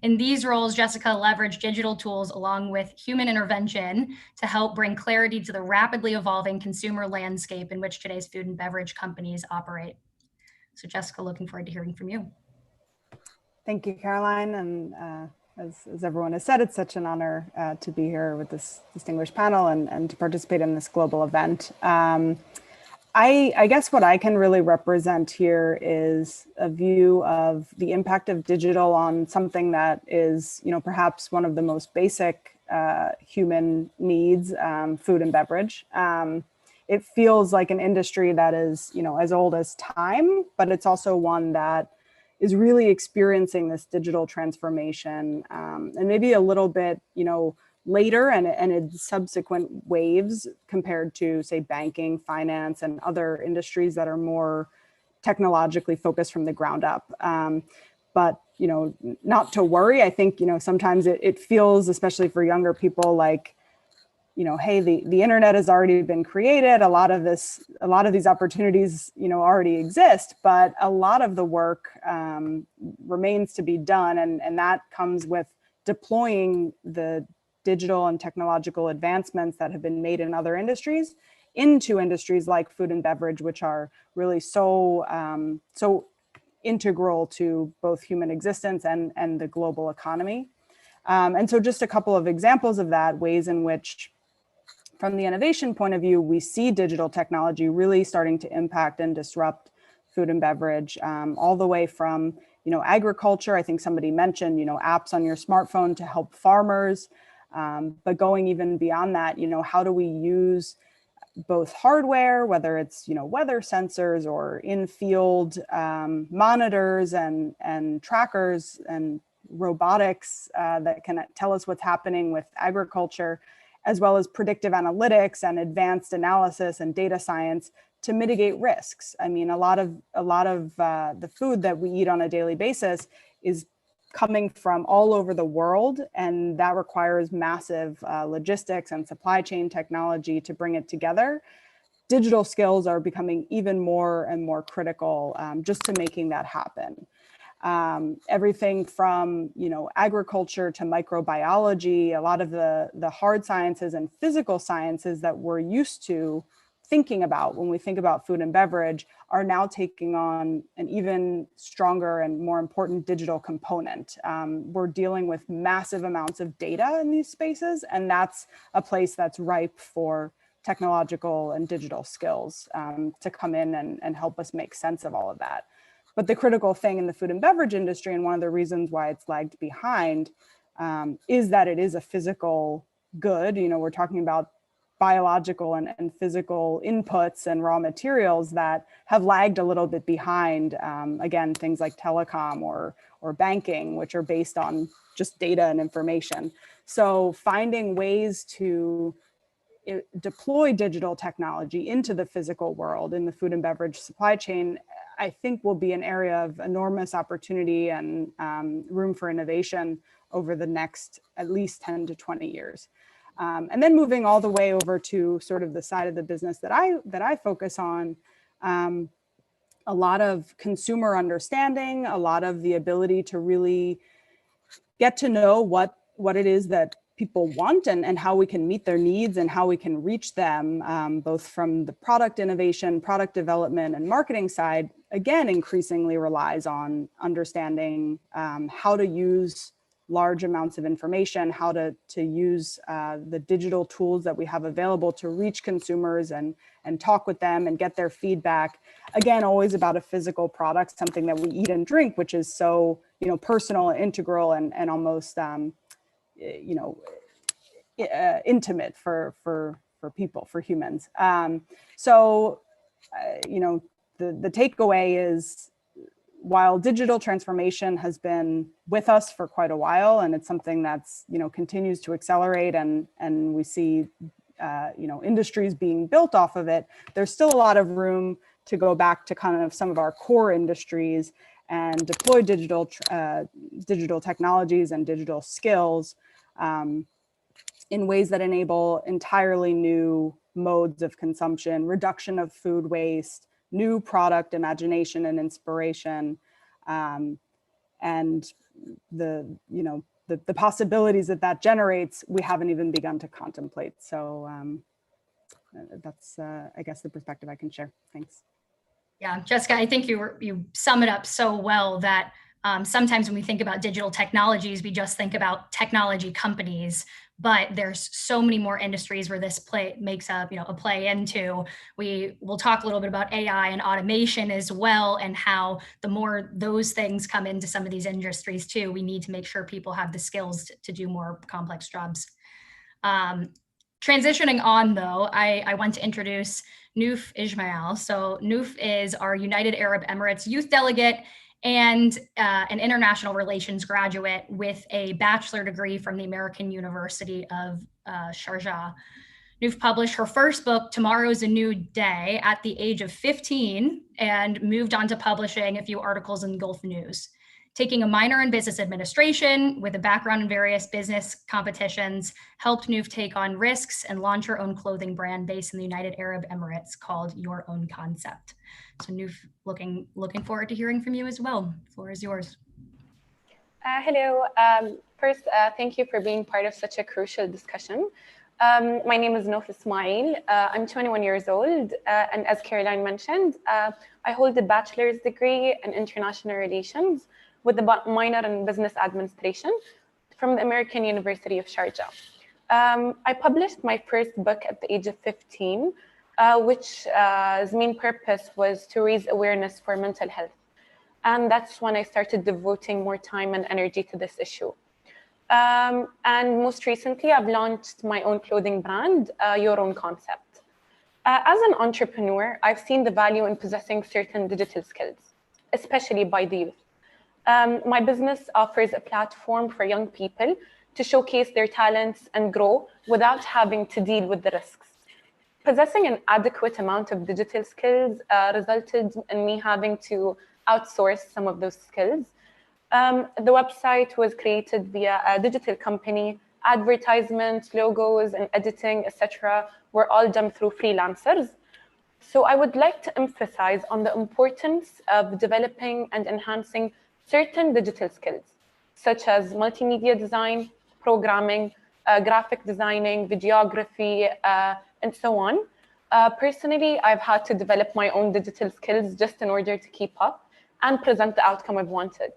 In these roles, Jessica leveraged digital tools along with human intervention to help bring clarity to the rapidly evolving consumer landscape in which today's food and beverage companies operate. So Jessica, looking forward to hearing from you. Thank you, Caroline. And as everyone has said, it's such an honor to be here with this distinguished panel and to participate in this global event. I guess what I can really represent here is a view of the impact of digital on something that is, perhaps one of the most basic human needs, food and beverage. It feels like an industry that is, as old as time, but it's also one that is really experiencing this digital transformation, and maybe a little bit, later and in subsequent waves compared to, say, banking, finance, and other industries that are more technologically focused from the ground up. But, not to worry. I think, sometimes it feels, especially for younger people, like, hey, the internet has already been created. A lot of these opportunities, already exist, but a lot of the work remains to be done. And that comes with deploying the digital and technological advancements that have been made in other industries into industries like food and beverage, which are really so integral to both human existence and the global economy. And so just a couple of examples of that, ways in which, from the innovation point of view, we see digital technology really starting to impact and disrupt food and beverage, all the way from, agriculture. I think somebody mentioned, apps on your smartphone to help farmers, but going even beyond that, how do we use both hardware, whether it's, weather sensors or in-field monitors and trackers and robotics that can tell us what's happening with agriculture, as well as predictive analytics and advanced analysis and data science to mitigate risks. I mean, a lot of the food that we eat on a daily basis is coming from all over the world, and that requires massive logistics and supply chain technology to bring it together. Digital skills are becoming even more and more critical just to making that happen. Everything from, agriculture to microbiology, a lot of the hard sciences and physical sciences that we're used to thinking about when we think about food and beverage are now taking on an even stronger and more important digital component. We're dealing with massive amounts of data in these spaces, and that's a place that's ripe for technological and digital skills to come in and help us make sense of all of that. But the critical thing in the food and beverage industry, and one of the reasons why it's lagged behind, is that it is a physical good. We're talking about biological and physical inputs and raw materials that have lagged a little bit behind, again, things like telecom or banking, which are based on just data and information. So finding ways to deploy digital technology into the physical world in the food and beverage supply chain, I think will be an area of enormous opportunity and room for innovation over the next at least 10 to 20 years. And then moving all the way over to sort of the side of the business that I focus on, a lot of consumer understanding, a lot of the ability to really get to know what it is that people want and how we can meet their needs and how we can reach them, both from the product innovation, product development, and marketing side, again, increasingly relies on understanding how to use large amounts of information, how to use the digital tools that we have available to reach consumers and talk with them and get their feedback. Again, always about a physical product, something that we eat and drink, which is so personal, integral, and almost intimate for people, for humans. So the takeaway is, while digital transformation has been with us for quite a while, and it's something that's continues to accelerate, and we see industries being built off of it, there's still a lot of room to go back to kind of some of our core industries and deploy digital technologies and digital skills in ways that enable entirely new modes of consumption, reduction of food waste, new product imagination and inspiration, and the possibilities that generates, we haven't even begun to contemplate. So that's I guess the perspective I can share. Thanks. Yeah, Jessica, I think you sum it up so well that sometimes when we think about digital technologies, we just think about technology companies, but there's so many more industries where this makes up, a play into. We will talk a little bit about AI and automation as well, and how the more those things come into some of these industries too, we need to make sure people have the skills to do more complex jobs. Transitioning on though, I want to introduce Noof Ismail. So Noof is our United Arab Emirates youth delegate and an international relations graduate with a bachelor degree from the American University of Sharjah. Noof published her first book, Tomorrow's a New Day, at the age of 15 and moved on to publishing a few articles in Gulf News. Taking a minor in business administration with a background in various business competitions helped Noof take on risks and launch her own clothing brand based in the United Arab Emirates called Your Own Concept. So Noof, looking forward to hearing from you as well. The floor is yours. Hello. First, thank you for being part of such a crucial discussion. My name is Noof Ismail. I'm 21 years old, and as Caroline mentioned, I hold a bachelor's degree in international relations with a minor in business administration from the American University of Sharjah. I published my first book at the age of 15, which main purpose was to raise awareness for mental health. And that's when I started devoting more time and energy to this issue. And most recently, I've launched my own clothing brand, Your Own Concept. As an entrepreneur, I've seen the value in possessing certain digital skills, especially by the youth. My business offers a platform for young people to showcase their talents and grow without having to deal with the risks. Possessing an adequate amount of digital skills resulted in me having to outsource some of those skills. The website was created via a digital company. Advertisements, logos, and editing, etc., were all done through freelancers. So I would like to emphasize on the importance of developing and enhancing certain digital skills, such as multimedia design, programming, graphic designing, videography, and so on. Personally, I've had to develop my own digital skills just in order to keep up and present the outcome I've wanted.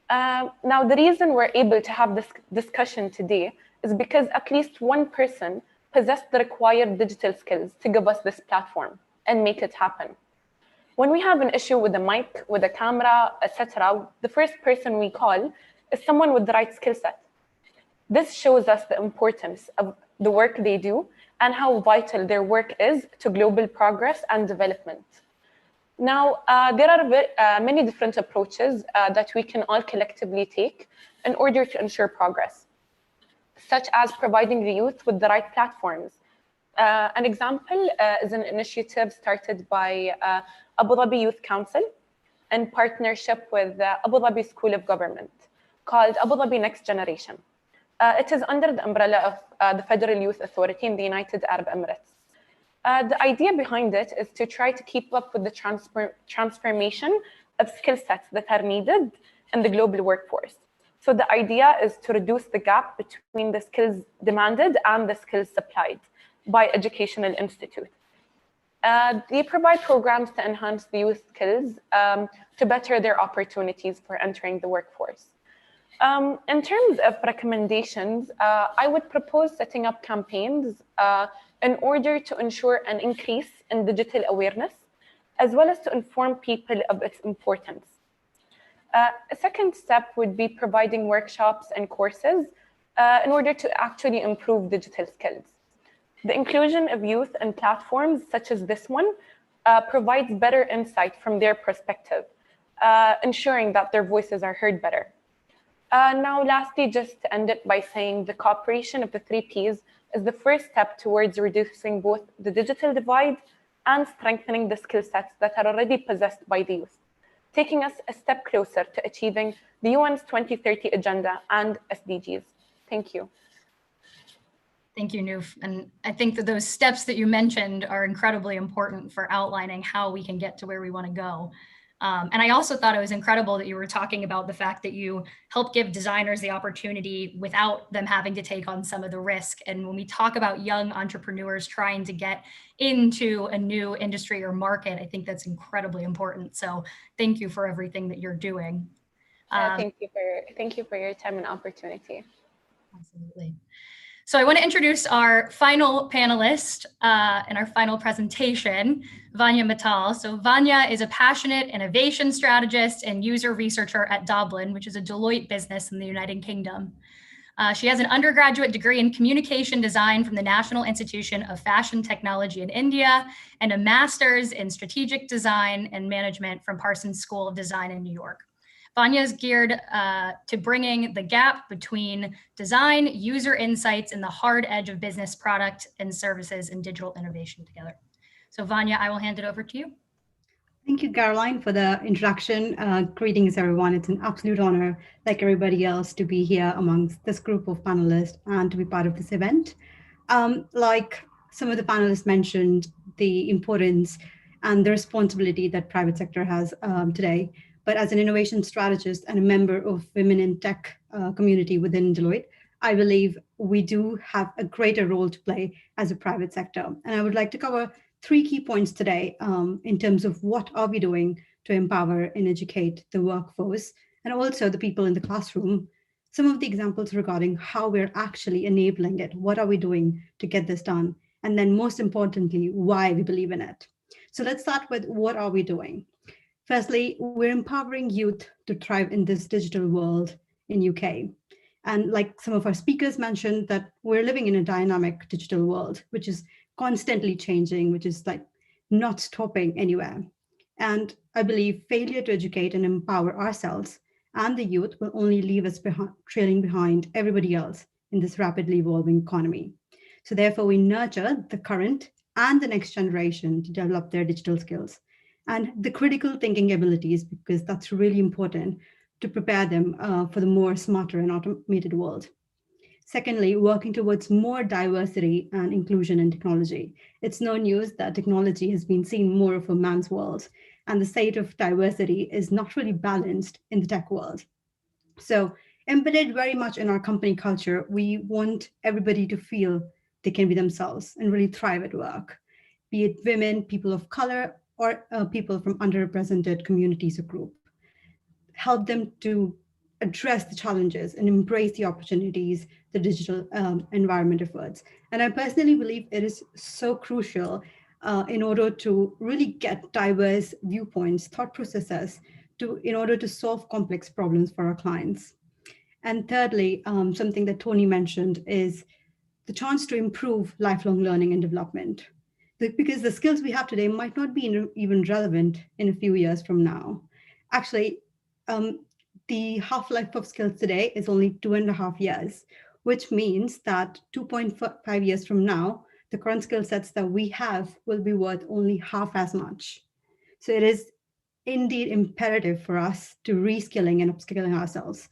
Now, the reason we're able to have this discussion today is because at least one person possessed the required digital skills to give us this platform and make it happen. When we have an issue with a mic, with a camera, etc., the first person we call is someone with the right skill set. This shows us the importance of the work they do and how vital their work is to global progress and development. Now, there are many different approaches that we can all collectively take in order to ensure progress, such as providing the youth with the right platforms. An example is an initiative started by Abu Dhabi Youth Council in partnership with Abu Dhabi School of Government called Abu Dhabi Next Generation. It is under the umbrella of the Federal Youth Authority in the United Arab Emirates. The idea behind it is to try to keep up with the transformation of skill sets that are needed in the global workforce. So the idea is to reduce the gap between the skills demanded and the skills supplied by educational institutes. They provide programs to enhance the youth skills to better their opportunities for entering the workforce. In terms of recommendations, I would propose setting up campaigns in order to ensure an increase in digital awareness, as well as to inform people of its importance. A second step would be providing workshops and courses in order to actually improve digital skills. The inclusion of youth in platforms such as this one provides better insight from their perspective, ensuring that their voices are heard better. Now, lastly, just to end it by saying the cooperation of the 3 Ps is the first step towards reducing both the digital divide and strengthening the skill sets that are already possessed by the youth, taking us a step closer to achieving the UN's 2030 agenda and SDGs. Thank you. Thank you, Noof. And I think that those steps that you mentioned are incredibly important for outlining how we can get to where we want to go. And I also thought it was incredible that you were talking about the fact that you help give designers the opportunity without them having to take on some of the risk. And when we talk about young entrepreneurs trying to get into a new industry or market, I think that's incredibly important. So thank you for everything that you're doing. Thank you for your time and opportunity. Absolutely. So I want to introduce our final panelist in our final presentation, Vanya Mittal. So Vanya is a passionate innovation strategist and user researcher at Dublin, which is a Deloitte business in the United Kingdom. She has an undergraduate degree in communication design from the National Institution of Fashion Technology in India and a master's in strategic design and management from Parsons School of Design in New York. Vanya is geared to bringing the gap between design, user insights, and the hard edge of business product and services and digital innovation together. So Vanya, I will hand it over to you. Thank you, Caroline, for the introduction. Greetings, everyone. It's an absolute honor, like everybody else, to be here amongst this group of panelists and to be part of this event. Like some of the panelists mentioned, the importance and the responsibility that private sector has today. But as an innovation strategist and a member of Women in Tech community within Deloitte, I believe we do have a greater role to play as a private sector. And I would like to cover 3 key points today in terms of what are we doing to empower and educate the workforce and also the people in the classroom. Some of the examples regarding how we're actually enabling it. What are we doing to get this done? And then most importantly, why we believe in it. So let's start with what are we doing? Firstly, we're empowering youth to thrive in this digital world in UK. And like some of our speakers mentioned, that we're living in a dynamic digital world, which is constantly changing, which is like not stopping anywhere. And I believe failure to educate and empower ourselves and the youth will only leave us trailing behind everybody else in this rapidly evolving economy. So therefore, we nurture the current and the next generation to develop their digital skills and the critical thinking abilities, because that's really important to prepare them for the more smarter and automated world. Secondly, working towards more diversity and inclusion in technology. It's no news that technology has been seen more of a man's world, and the state of diversity is not really balanced in the tech world. So embedded very much in our company culture, we want everybody to feel they can be themselves and really thrive at work, be it women, people of color, or people from underrepresented communities or group. Help them to address the challenges and embrace the opportunities the digital environment affords. And I personally believe it is so crucial in order to really get diverse viewpoints, thought processes, in order to solve complex problems for our clients. And thirdly, something that Tony mentioned is the chance to improve lifelong learning and development. Because the skills we have today might not be even relevant in a few years from now. Actually, the half-life of skills today is only 2.5 years, which means that 2.5 years from now, the current skill sets that we have will be worth only half as much. So it is indeed imperative for us to reskilling and upskilling ourselves,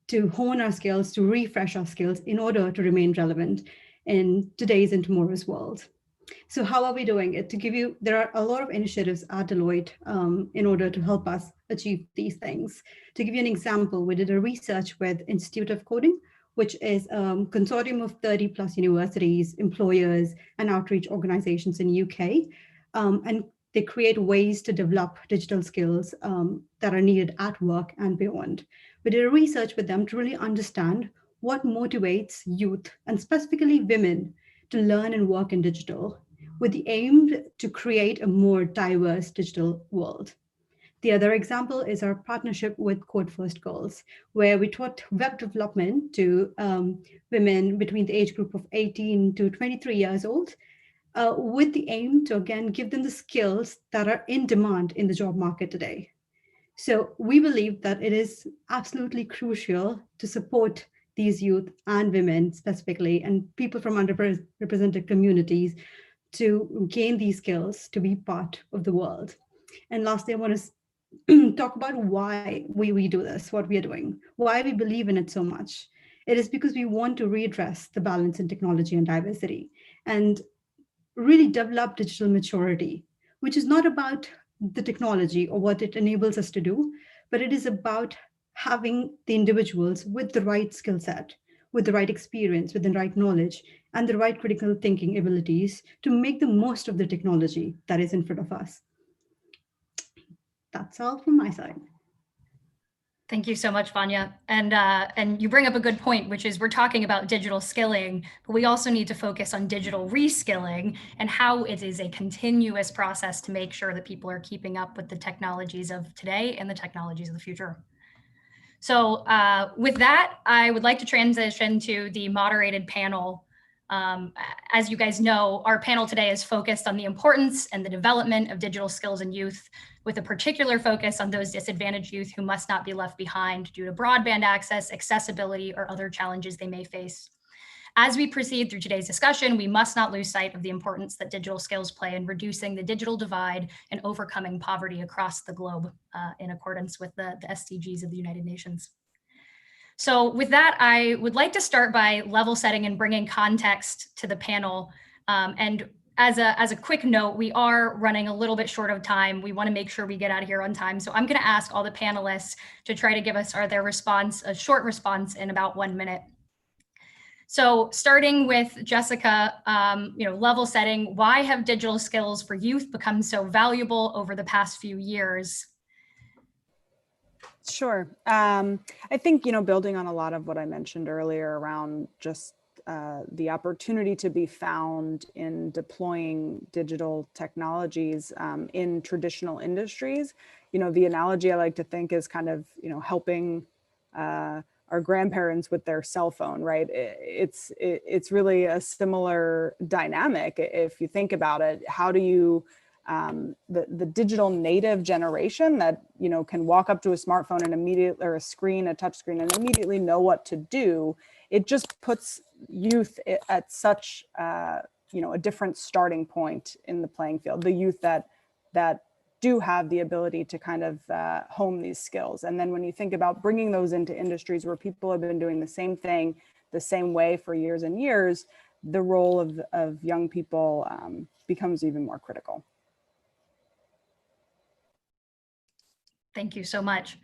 to hone our skills, to refresh our skills in order to remain relevant in today's and tomorrow's world. So how are we doing it? There are a lot of initiatives at Deloitte in order to help us achieve these things. To give you an example, we did a research with Institute of Coding, which is a consortium of 30 plus universities, employers, and outreach organizations in UK. And they create ways to develop digital skills that are needed at work and beyond. We did a research with them to really understand what motivates youth, and specifically women, to learn and work in digital, with the aim to create a more diverse digital world. The other example is our partnership with Code First Girls, where we taught web development to women between the age group of 18 to 23 years old, with the aim to, again, give them the skills that are in demand in the job market today. So we believe that it is absolutely crucial to support these youth and women specifically, and people from underrepresented communities to gain these skills to be part of the world. And lastly, I want to talk about why we do this, what we are doing, why we believe in it so much. It is because we want to readdress the balance in technology and diversity and really develop digital maturity, which is not about the technology or what it enables us to do, but it is about having the individuals with the right skill set, with the right experience, with the right knowledge, and the right critical thinking abilities to make the most of the technology that is in front of us. That's all from my side. Thank you so much, Vanya. And you bring up a good point, which is we're talking about digital skilling, but we also need to focus on digital reskilling and how it is a continuous process to make sure that people are keeping up with the technologies of today and the technologies of the future. So with that, I would like to transition to the moderated panel. As you guys know, our panel today is focused on the importance and the development of digital skills in youth, with a particular focus on those disadvantaged youth who must not be left behind due to broadband access, accessibility, or other challenges they may face. As we proceed through today's discussion, we must not lose sight of the importance that digital skills play in reducing the digital divide and overcoming poverty across the globe in accordance with the SDGs of the United Nations. So with that, I would like to start by level setting and bringing context to the panel. And as a quick note, we are running a little bit short of time. We want to make sure we get out of here on time. So I'm going to ask all the panelists to try to give us their response, a short response in about 1 minute. So starting with Jessica, level setting, why have digital skills for youth become so valuable over the past few years? Sure. I think, building on a lot of what I mentioned earlier around just the opportunity to be found in deploying digital technologies in traditional industries, the analogy I like to think is kind of, helping our grandparents with their cell phone, right? It's really a similar dynamic. If you think about it, how do you, the digital native generation that, can walk up to a smartphone and immediately, or a touch screen and immediately know what to do, it just puts youth at such, a different starting point in the playing field. The youth that do have the ability to kind of hone these skills. And then when you think about bringing those into industries where people have been doing the same thing the same way for years and years, the role of young people becomes even more critical. Thank you so much,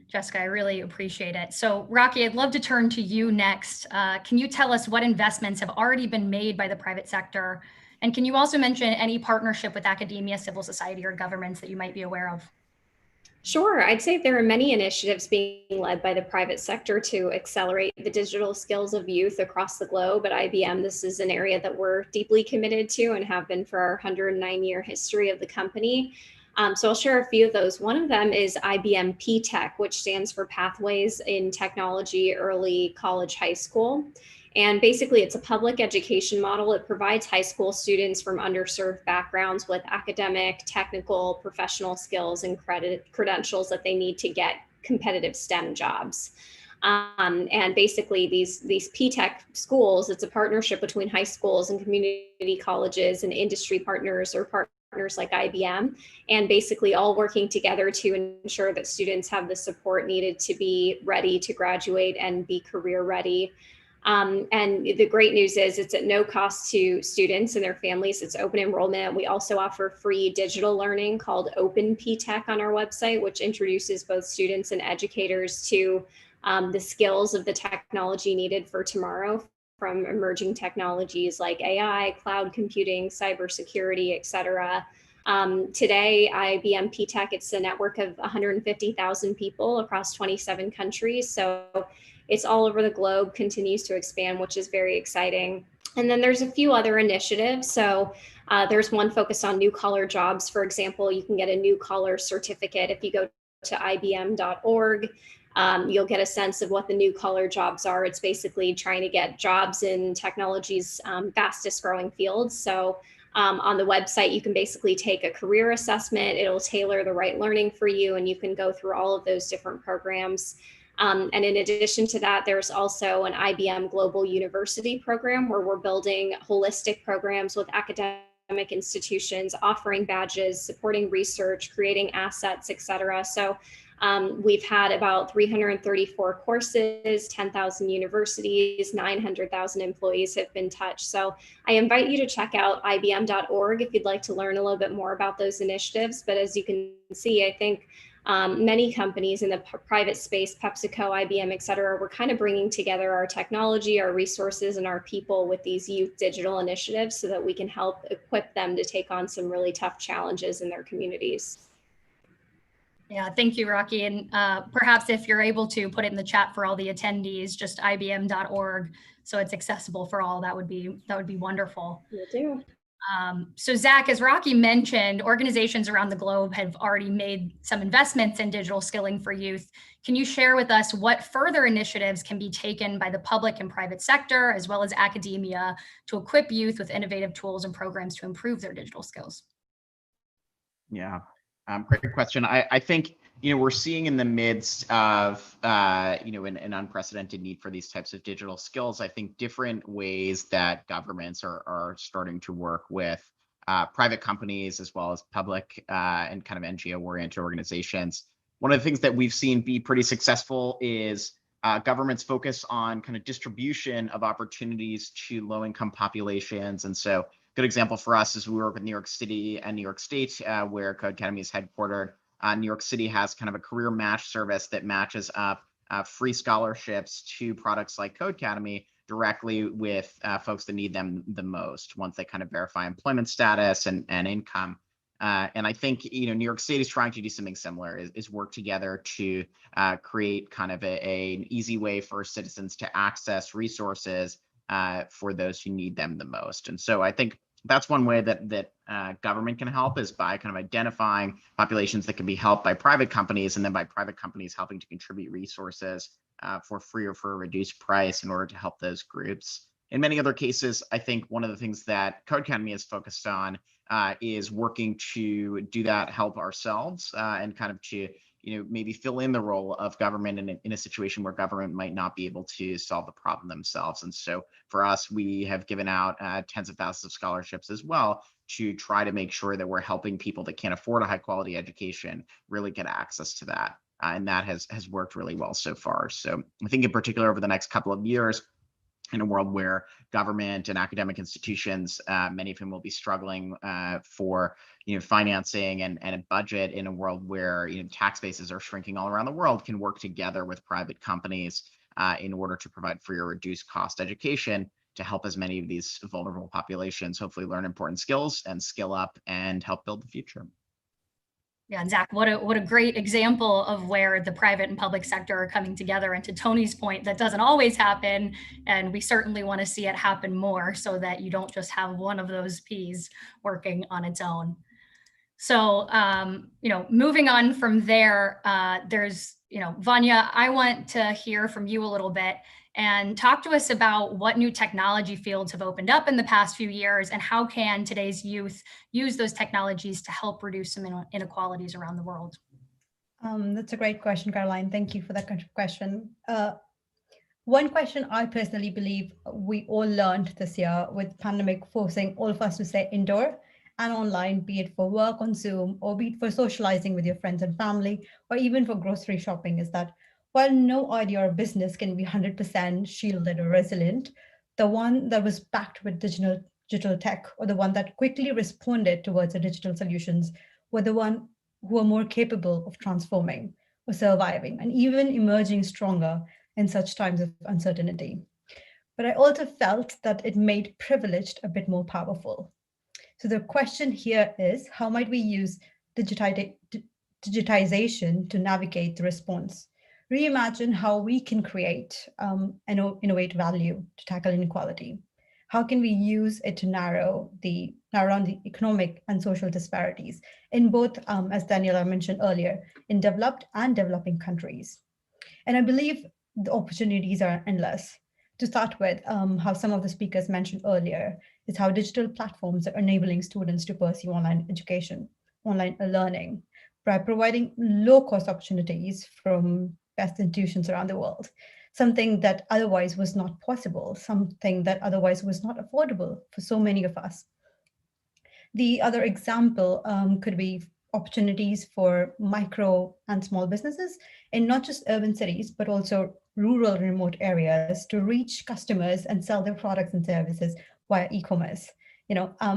Jessica. I really appreciate it. So Rocky, I'd love to turn to you next. Can you tell us what investments have already been made by the private sector? And can you also mention any partnership with academia, civil society, or governments that you might be aware of? Sure. I'd say there are many initiatives being led by the private sector to accelerate the digital skills of youth across the globe. At IBM, this is an area that we're deeply committed to and have been for our 109-year history of the company. So I'll share a few of those. One of them is IBM P-Tech, which stands for Pathways in Technology Early College High School. And basically, it's a public education model. It provides high school students from underserved backgrounds with academic, technical, professional skills and credentials that they need to get competitive STEM jobs. And basically, these P-Tech schools, it's a partnership between high schools and community colleges and industry partners or partners like IBM, and basically all working together to ensure that students have the support needed to be ready to graduate and be career ready. And the great news is it's at no cost to students and their families. It's open enrollment. We also offer free digital learning called Open P-Tech on our website, which introduces both students and educators to the skills of the technology needed for tomorrow, from emerging technologies like AI, cloud computing, cybersecurity, et cetera. Today, IBM P-Tech, it's a network of 150,000 people across 27 countries. So it's all over the globe, continues to expand, which is very exciting. And then there's a few other initiatives. So there's one focused on new collar jobs. For example, you can get a new collar certificate. If you go to ibm.org, you'll get a sense of what the new collar jobs are. It's basically trying to get jobs in technology's fastest growing fields. So on the website, you can basically take a career assessment. It'll tailor the right learning for you, and you can go through all of those different programs. And in addition to that, there's also an IBM Global University program where we're building holistic programs with academic institutions, offering badges, supporting research, creating assets, et cetera. So we've had about 334 courses, 10,000 universities, 900,000 employees have been touched. So I invite you to check out ibm.org if you'd like to learn a little bit more about those initiatives. But as you can see, I think many companies in the private space, PepsiCo, IBM, et cetera, we're kind of bringing together our technology, our resources, and our people with these youth digital initiatives so that we can help equip them to take on some really tough challenges in their communities. Yeah, thank you, Rocky. And perhaps if you're able to put it in the chat for all the attendees, just ibm.org, so it's accessible for all, that would be wonderful. Will do. So Zach, as Rocky mentioned, organizations around the globe have already made some investments in digital skilling for youth. Can you share with us what further initiatives can be taken by the public and private sector, as well as academia, to equip youth with innovative tools and programs to improve their digital skills? Yeah, great question. I think, we're seeing in the midst of, an unprecedented need for these types of digital skills, I think different ways that governments are starting to work with private companies as well as public and kind of NGO-oriented organizations. One of the things that we've seen be pretty successful is government's focus on kind of distribution of opportunities to low-income populations. And so good example for us is we work with New York City and New York State, where Code Academy is headquartered. New York City has kind of a career match service that matches up free scholarships to products like Code Academy directly with folks that need them the most once they kind of verify employment status and income. And I think, New York State is trying to do something similar, is work together to create kind of an easy way for citizens to access resources for those who need them the most. And so I think that's one way that government can help, is by kind of identifying populations that can be helped by private companies, and then by private companies helping to contribute resources for free or for a reduced price in order to help those groups. In many other cases, I think one of the things that Code Academy is focused on is working to do that, help ourselves and kind of to maybe fill in the role of government in a situation where government might not be able to solve the problem themselves. And so for us, we have given out tens of thousands of scholarships as well to try to make sure that we're helping people that can't afford a high quality education really get access to that. And that has worked really well so far. So I think in particular over the next couple of years, in a world where government and academic institutions, many of whom will be struggling for financing and a budget, in a world where tax bases are shrinking all around the world, can work together with private companies in order to provide free or reduced cost education to help as many of these vulnerable populations hopefully learn important skills and skill up and help build the future. Yeah, and Zach, what a great example of where the private and public sector are coming together. And to Tony's point, that doesn't always happen, and we certainly want to see it happen more, so that you don't just have one of those P's working on its own. So, moving on from there, there's, Vanya, I want to hear from you a little bit and talk to us about what new technology fields have opened up in the past few years, and how can today's youth use those technologies to help reduce some inequalities around the world? That's a great question, Caroline. Thank you for that question. One question I personally believe we all learned this year, with pandemic forcing all of us to stay indoor and online, be it for work on Zoom, or be it for socializing with your friends and family, or even for grocery shopping, is that while no idea or business can be 100% shielded or resilient, the one that was backed with digital tech, or the one that quickly responded towards the digital solutions, were the one who are more capable of transforming or surviving and even emerging stronger in such times of uncertainty. But I also felt that it made privileged a bit more powerful. So the question here is, how might we use digitization to navigate the response? Reimagine how we can create and innovate value to tackle inequality. How can we use it to narrow down the economic and social disparities in both, as Daniela mentioned earlier, in developed and developing countries? And I believe the opportunities are endless. To start with, how some of the speakers mentioned earlier, is how digital platforms are enabling students to pursue online education, online learning, by providing low-cost opportunities from best institutions around the world, something that otherwise was not possible, something that otherwise was not affordable for so many of us. The other example could be opportunities for micro and small businesses in not just urban cities, but also rural and remote areas, to reach customers and sell their products and services via e-commerce.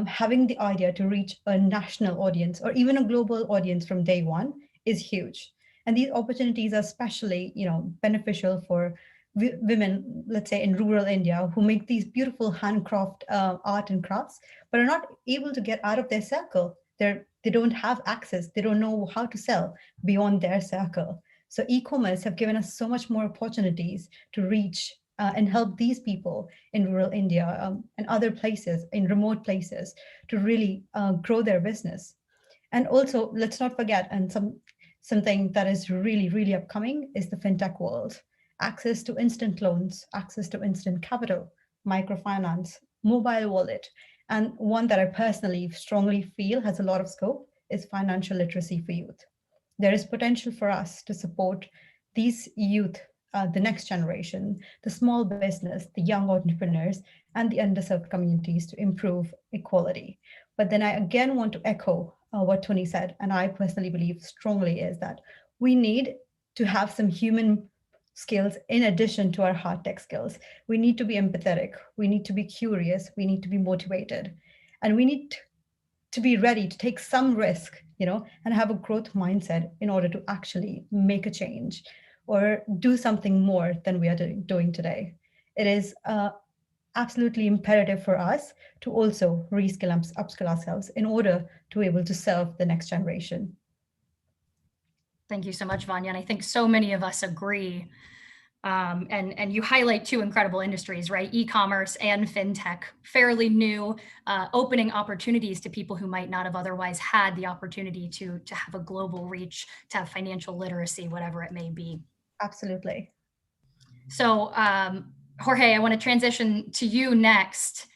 Having the idea to reach a national audience or even a global audience from day one is huge. And these opportunities are especially, beneficial for women, let's say in rural India, who make these beautiful handcraft art and crafts, but are not able to get out of their circle. They don't have access. They don't know how to sell beyond their circle. So e-commerce have given us so much more opportunities to reach and help these people in rural India and other places, in remote places, to really grow their business. And also, let's not forget, and something that is really, really upcoming is the fintech world. Access to instant loans, access to instant capital, microfinance, mobile wallet, and one that I personally strongly feel has a lot of scope is financial literacy for youth. There is potential for us to support these youth, the next generation, the small business, the young entrepreneurs, and the underserved communities to improve equality. But then I again want to echo what Tony said, and I personally believe strongly is that we need to have some human skills in addition to our hard tech skills. We need to be empathetic, we need to be curious, we need to be motivated, and we need to be ready to take some risk, and have a growth mindset in order to actually make a change or do something more than we are doing today. It is absolutely imperative for us to also reskill and upskill ourselves in order to be able to serve the next generation. Thank you so much, Vanya. And I think so many of us agree. And you highlight two incredible industries, right? E-commerce and fintech, fairly new, opening opportunities to people who might not have otherwise had the opportunity to have a global reach, to have financial literacy, whatever it may be. Absolutely. So Jorge, I want to transition to you next.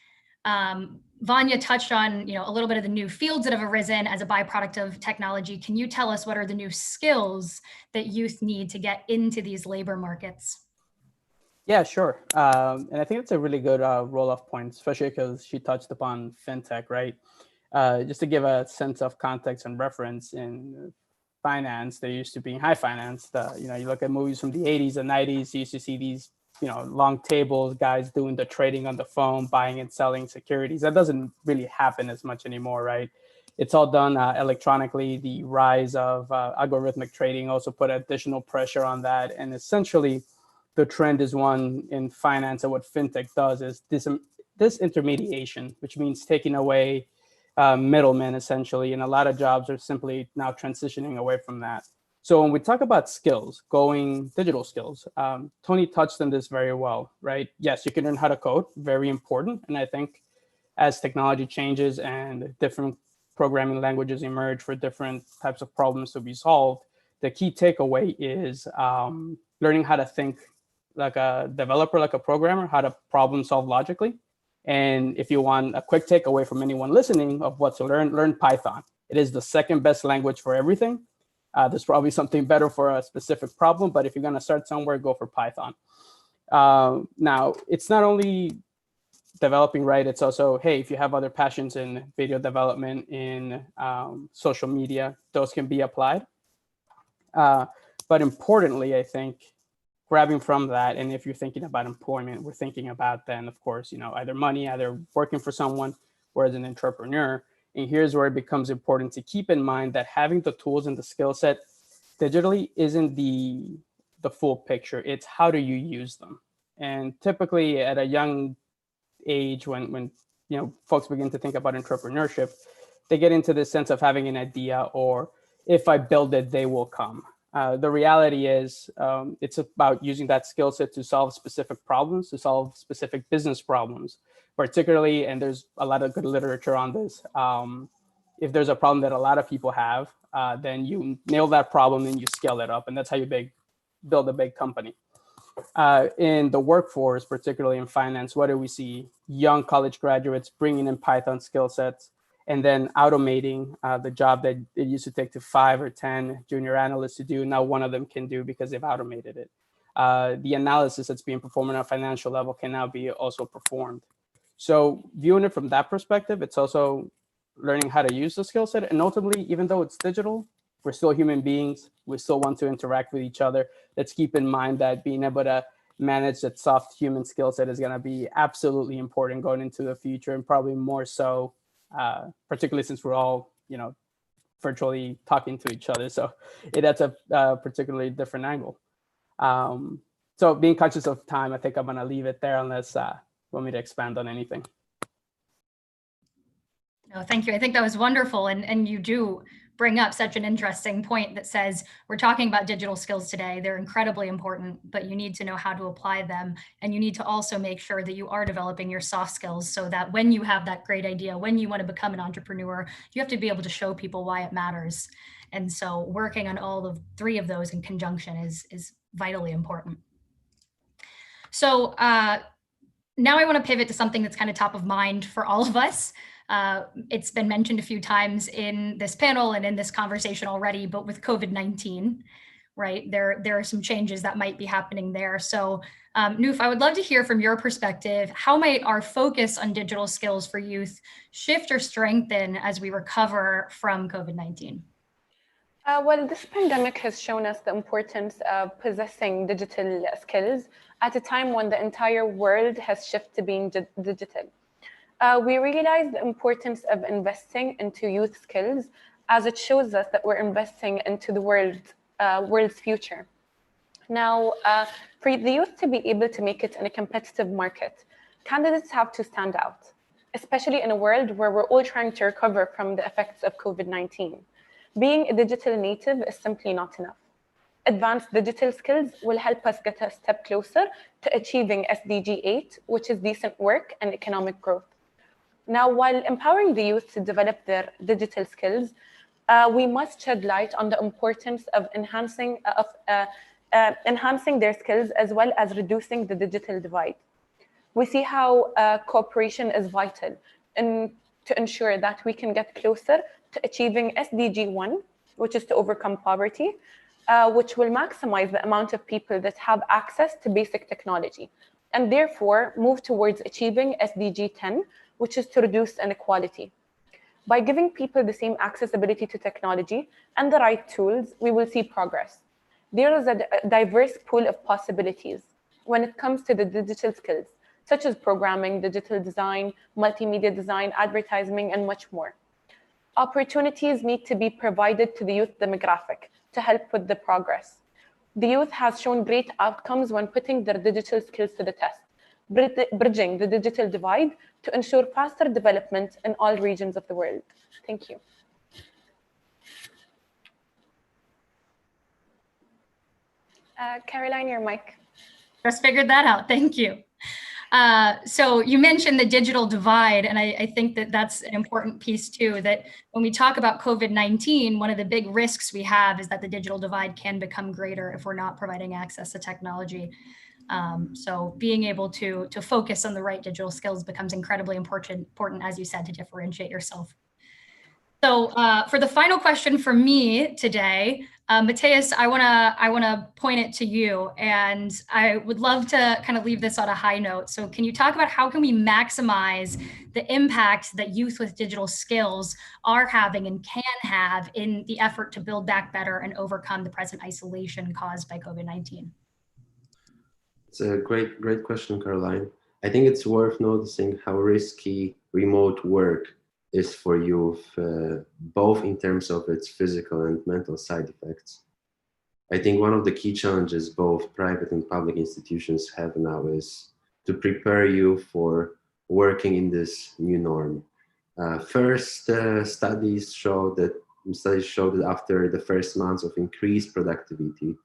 Vanya touched on, a little bit of the new fields that have arisen as a byproduct of technology. Can you tell us what are the new skills that youth need to get into these labor markets? Yeah, sure. And I think it's a really good roll-off point, especially because she touched upon fintech, right? Just to give a sense of context and reference, in finance, there used to be high finance. You look at movies from the 80s and 90s, you used to see these long tables, guys doing the trading on the phone, buying and selling securities. That doesn't really happen as much anymore, right? It's all done electronically. The rise of algorithmic trading also put additional pressure on that. And essentially, the trend is one in finance, and what fintech does is disintermediation, which means taking away middlemen, essentially. And a lot of jobs are simply now transitioning away from that. So when we talk about skills, going digital skills, Tony touched on this very well, right? Yes, you can learn how to code, very important. And I think as technology changes and different programming languages emerge for different types of problems to be solved, the key takeaway is learning how to think like a developer, like a programmer, how to problem solve logically. And if you want a quick takeaway from anyone listening of what to learn Python. It is the second best language for everything. There's probably something better for a specific problem, but if you're going to start somewhere, go for Python. Now, it's not only developing, right? It's also, hey, if you have other passions in video development, in social media, those can be applied. But importantly, I think, grabbing from that, and if you're thinking about employment, we're thinking about then, of course, either money, either working for someone or as an entrepreneur. And here's where it becomes important to keep in mind that having the tools and the skill set digitally isn't the full picture. It's how do you use them? And typically at a young age, when folks begin to think about entrepreneurship, they get into this sense of having an idea, or if I build it, they will come. The reality is it's about using that skill set to solve specific problems, to solve specific business problems, particularly, and there's a lot of good literature on this. If there's a problem that a lot of people have, then you nail that problem and you scale it up, and that's how you build a big company. In the workforce, particularly in finance, what do we see? Young college graduates bringing in Python skill sets, and then automating the job that it used to take to 5 or 10 junior analysts to do. Now one of them can do because they've automated it. The analysis that's being performed at a financial level can now be also performed. So viewing it from that perspective, it's also learning how to use the skill set. And ultimately, even though it's digital, we're still human beings. We still want to interact with each other. Let's keep in mind that being able to manage that soft human skill set is going to be absolutely important going into the future, and probably more so, particularly since we're all, virtually talking to each other. So that's a particularly different angle. So being conscious of time, I think I'm going to leave it there unless you want me to expand on anything. No, thank you. I think that was wonderful. And you do bring up such an interesting point that says, we're talking about digital skills today. They're incredibly important, but you need to know how to apply them. And you need to also make sure that you are developing your soft skills so that when you have that great idea, when you want to become an entrepreneur, you have to be able to show people why it matters. And so working on all of three of those in conjunction is vitally important. So now I want to pivot to something that's kind of top of mind for all of us. It's been mentioned a few times in this panel and in this conversation already, but with COVID-19, right, there are some changes that might be happening there. So Noof, I would love to hear from your perspective, how might our focus on digital skills for youth shift or strengthen as we recover from COVID-19? Well, this pandemic has shown us the importance of possessing digital skills at a time when the entire world has shifted to being digital. We realize the importance of investing into youth skills, as it shows us that we're investing into the world's future. Now, for the youth to be able to make it in a competitive market, candidates have to stand out, especially in a world where we're all trying to recover from the effects of COVID-19. Being a digital native is simply not enough. Advanced digital skills will help us get a step closer to achieving SDG 8, which is decent work and economic growth. Now, while empowering the youth to develop their digital skills, we must shed light on the importance of enhancing their skills as well as reducing the digital divide. We see how cooperation is vital to ensure that we can get closer to achieving SDG 1, which is to overcome poverty, which will maximize the amount of people that have access to basic technology, and therefore move towards achieving SDG 10, which is to reduce inequality. By giving people the same accessibility to technology and the right tools, we will see progress. There is a diverse pool of possibilities when it comes to the digital skills, such as programming, digital design, multimedia design, advertising, and much more. Opportunities need to be provided to the youth demographic to help with the progress. The youth has shown great outcomes when putting their digital skills to the test, bridging the digital divide to ensure faster development in all regions of the world. Thank you. Caroline, your mic. Just figured that out. Thank you. So you mentioned the digital divide, and I think that that's an important piece too, that when we talk about COVID-19, one of the big risks we have is that the digital divide can become greater if we're not providing access to technology. So being able to focus on the right digital skills becomes incredibly important, as you said, to differentiate yourself. So for the final question from me today, Matthias, I wanna point it to you, and I would love to kind of leave this on a high note. So can you talk about how can we maximize the impact that youth with digital skills are having and can have in the effort to build back better and overcome the present isolation caused by COVID-19? It's a great question, Caroline. I think it's worth noticing how risky remote work is for youth, both in terms of its physical and mental side effects. I think one of the key challenges both private and public institutions have now is to prepare you for working in this new norm. First, studies show that after the first months of increased productivity,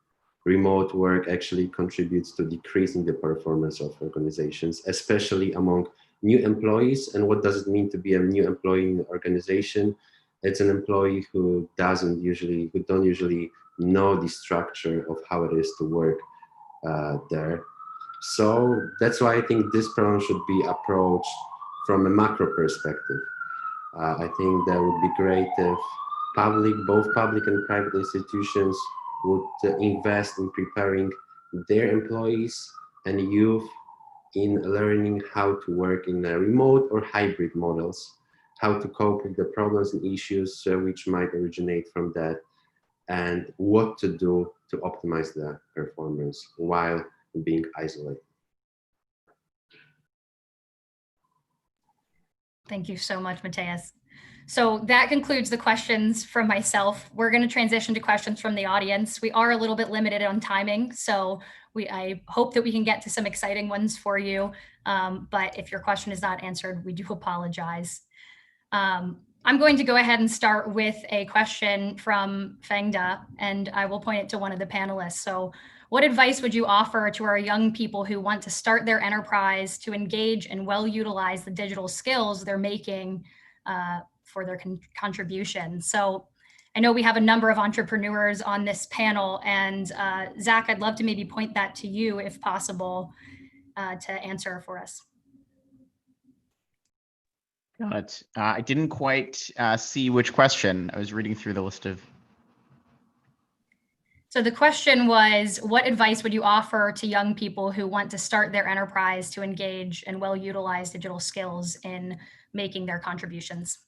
remote work actually contributes to decreasing the performance of organizations, especially among new employees. And what does it mean to be a new employee in the organization? It's an employee who don't usually know the structure of how it is to work there. So that's why I think this problem should be approached from a macro perspective. I think that would be great if both public and private institutions would invest in preparing their employees and youth in learning how to work in remote or hybrid models, how to cope with the problems and issues which might originate from that, and what to do to optimize the performance while being isolated. Thank you so much, Matthias. So that concludes the questions from myself. We're going to transition to questions from the audience. We are a little bit limited on timing, so I hope that we can get to some exciting ones for you. But if your question is not answered, we do apologize. I'm going to go ahead and start with a question from Fengda, and I will point it to one of the panelists. So what advice would you offer to our young people who want to start their enterprise to engage and well utilize the digital skills they're making for their contribution? So I know we have a number of entrepreneurs on this panel, and Zach, I'd love to maybe point that to you if possible to answer for us. Got it. I didn't quite see which question. I was reading through the list of. So the question was, what advice would you offer to young people who want to start their enterprise to engage and well utilize digital skills in making their contributions?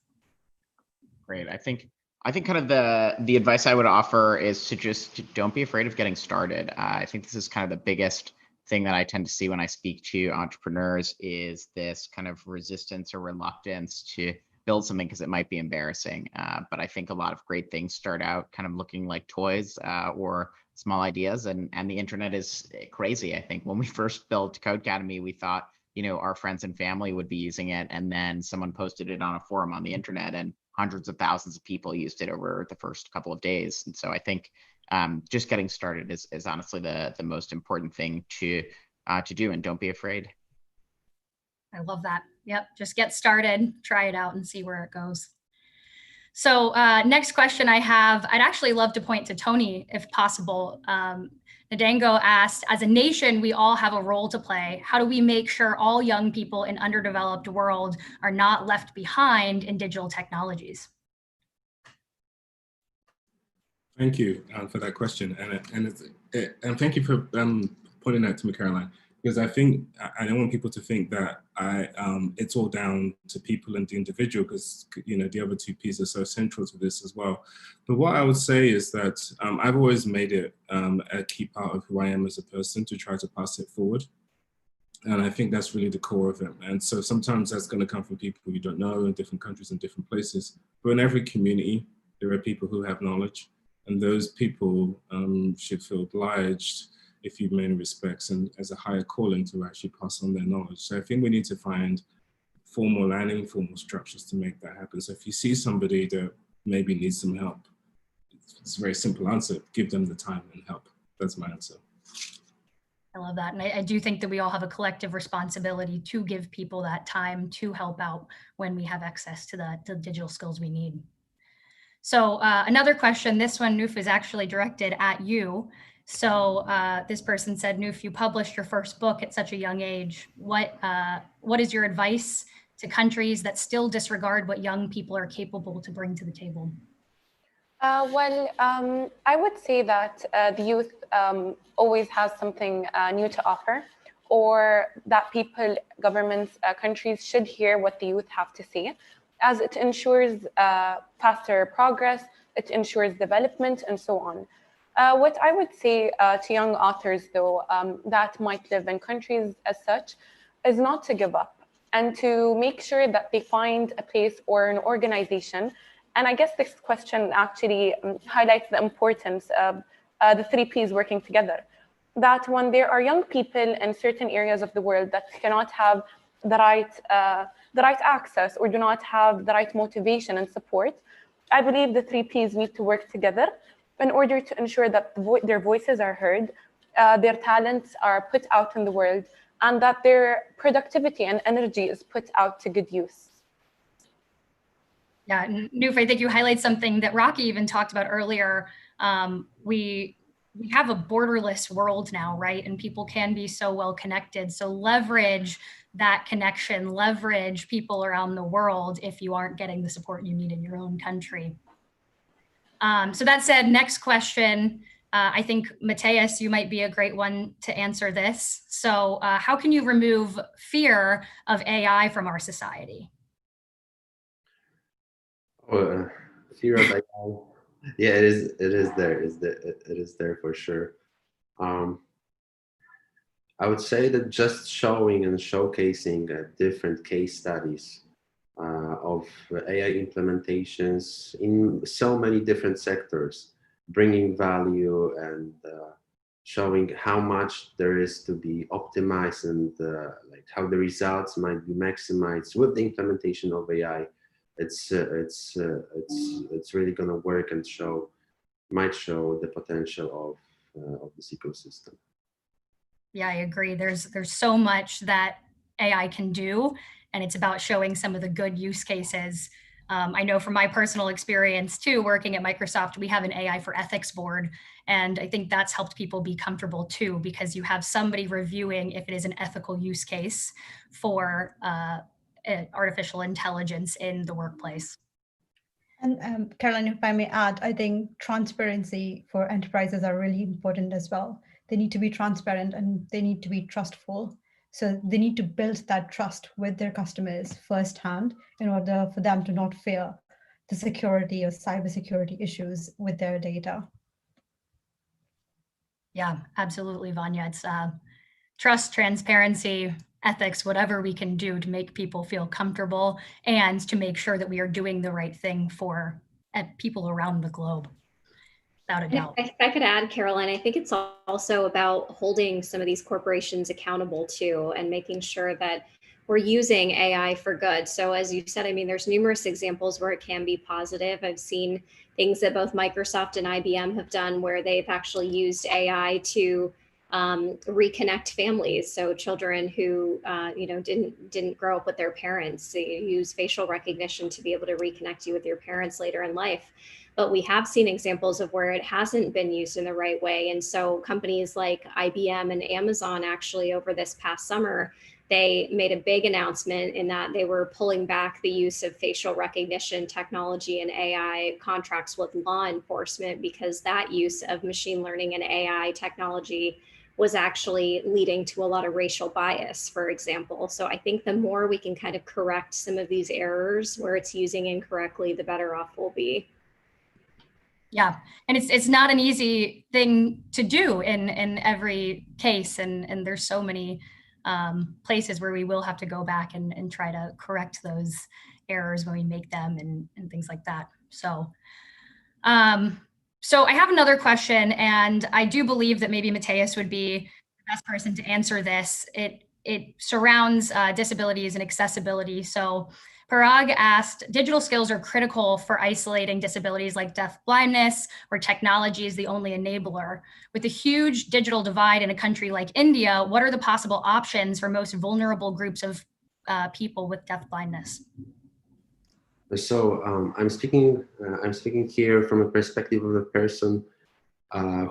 Great. I think kind of the advice I would offer is to just don't be afraid of getting started. I think this is kind of the biggest thing that I tend to see when I speak to entrepreneurs is this kind of resistance or reluctance to build something because it might be embarrassing. But I think a lot of great things start out kind of looking like toys or small ideas, and the internet is crazy. I think when we first built Codecademy, we thought, you know, our friends and family would be using it, and then someone posted it on a forum on the internet, and hundreds of thousands of people used it over the first couple of days. And so I think just getting started is honestly the most important thing to do, and don't be afraid. I love that. Yep, just get started, try it out and see where it goes. So next question I have, I'd actually love to point to Tony if possible. Nadango asked, as a nation, we all have a role to play. How do we make sure all young people in underdeveloped world are not left behind in digital technologies? Thank you for that question, and thank you for pointing that to me, Caroline, because I think I don't want people to think that it's all down to people and the individual, because you know the other two P's are so central to this as well. But what I would say is that I've always made it a key part of who I am as a person to try to pass it forward. And I think that's really the core of it. And so sometimes that's going to come from people you don't know in different countries and different places. But in every community, there are people who have knowledge. And those people should feel obliged, if you many respects, and as a higher calling to actually pass on their knowledge. So I think we need to find formal and informal structures to make that happen. So if you see somebody that maybe needs some help, it's a very simple answer, give them the time and help. That's my answer. I love that. And I do think that we all have a collective responsibility to give people that time to help out when we have access to the digital skills we need. So another question, this one, Noof, is actually directed at you. So this person said, Noof, you published your first book at such a young age. What is your advice to countries that still disregard what young people are capable to bring to the table? I would say that the youth always has something new to offer, or that people, governments, countries should hear what the youth have to say, as it ensures faster progress, it ensures development, and so on. What I would say to young authors, though, that might live in countries as such, is not to give up and to make sure that they find a place or an organization. And I guess this question actually highlights the importance of the 3 Ps working together. That when there are young people in certain areas of the world that cannot have the right access or do not have the right motivation and support, I believe the 3 Ps need to work together in order to ensure that their voices are heard, their talents are put out in the world, and that their productivity and energy is put out to good use. Yeah, Noof, I think you highlight something that Rocky even talked about earlier. We have a borderless world now, right? And people can be so well connected. So leverage that connection, leverage people around the world if you aren't getting the support you need in your own country. So that said, next question, I think, Mateus, you might be a great one to answer this. So how can you remove fear of AI from our society? Fear of AI, yeah, it is there for sure. I would say that just showing and showcasing different case studies of AI implementations in so many different sectors, bringing value and showing how much there is to be optimized and like how the results might be maximized with the implementation of AI it's really going to work and might show the potential of this ecosystem. Yeah, I agree. There's so much that AI can do, and it's about showing some of the good use cases. I know from my personal experience too, working at Microsoft, we have an AI for ethics board. And I think that's helped people be comfortable too, because you have somebody reviewing if it is an ethical use case for artificial intelligence in the workplace. And Caroline, if I may add, I think transparency for enterprises are really important as well. They need to be transparent and they need to be trustful. So they need to build that trust with their customers firsthand in order for them to not fear the security or cybersecurity issues with their data. Yeah, absolutely, Vanya. It's trust, transparency, ethics, whatever we can do to make people feel comfortable and to make sure that we are doing the right thing for people around the globe, without a doubt. If I could add, Caroline, I think it's also about holding some of these corporations accountable too, and making sure that we're using AI for good. So as you said, I mean, there's numerous examples where it can be positive. I've seen things that both Microsoft and IBM have done where they've actually used AI to reconnect families. So children who didn't grow up with their parents, they use facial recognition to be able to reconnect you with your parents later in life. But we have seen examples of where it hasn't been used in the right way. And so companies like IBM and Amazon actually over this past summer, they made a big announcement in that they were pulling back the use of facial recognition technology and AI contracts with law enforcement because that use of machine learning and AI technology was actually leading to a lot of racial bias, for example. So I think the more we can kind of correct some of these errors where it's using incorrectly, the better off we'll be. Yeah, and it's not an easy thing to do in every case, and there's so many places where we will have to go back and try to correct those errors when we make them and things like that. So, so I have another question, and I do believe that maybe Matthias would be the best person to answer this. It surrounds disabilities and accessibility. So Parag asked, digital skills are critical for isolating disabilities like deaf blindness, where technology is the only enabler. With a huge digital divide in a country like India, what are the possible options for most vulnerable groups of people with deaf blindness? So I'm speaking here from a perspective of a person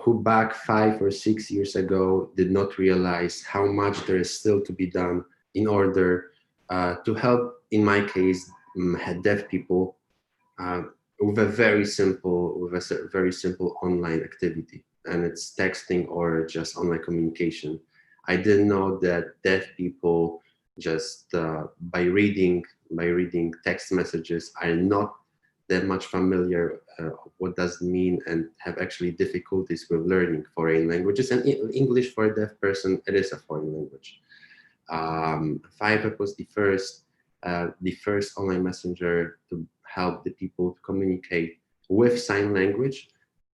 who back 5 or 6 years ago did not realize how much there is still to be done in order to help, in my case, deaf people with a very simple online activity, and it's texting or just online communication. I didn't know that deaf people just by reading text messages are not that much familiar what does it mean and have actually difficulties with learning foreign languages. And English for a deaf person, it is a foreign language. Fiverr was the first online messenger to help the people to communicate with sign language,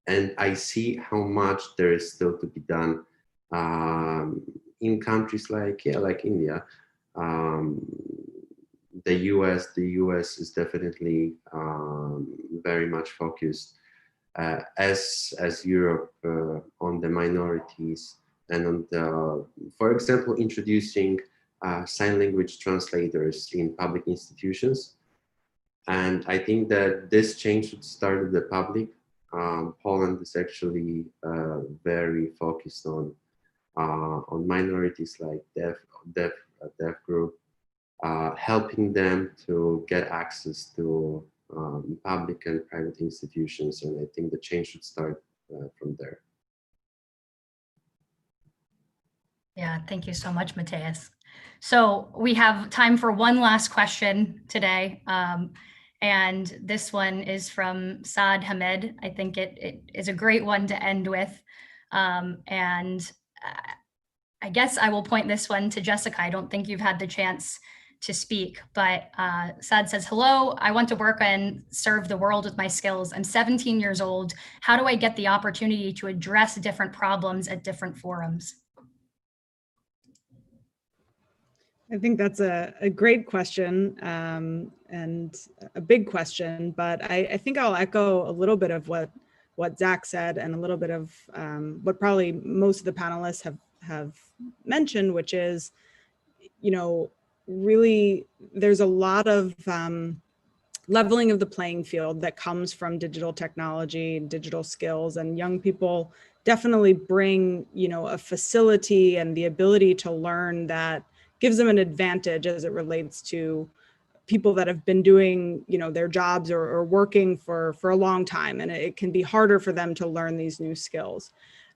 and I see how much there is still to be done in countries like India. The US is definitely very much focused, as Europe, on the minorities and on the, for example, introducing sign language translators in public institutions. And I think that this change should start with the public. Poland is actually very focused on minorities like deaf group, helping them to get access to public and private institutions. And I think the change should start from there. Yeah, thank you so much, Matthias. So we have time for one last question today. And this one is from Saad Hamed. I think it is a great one to end with. And I guess I will point this one to Jessica. I don't think you've had the chance to speak, but Saad says, hello, I want to work and serve the world with my skills. I'm 17 years old. How do I get the opportunity to address different problems at different forums? I think that's a great question and a big question, but I think I'll echo a little bit of what Zach said and a little bit of what probably most of the panelists have mentioned, which is, you know, really there's a lot of leveling of the playing field that comes from digital technology, digital skills, and young people definitely bring, you know, a facility and the ability to learn that gives them an advantage as it relates to people that have been doing, you know, their jobs or working for a long time, and it can be harder for them to learn these new skills.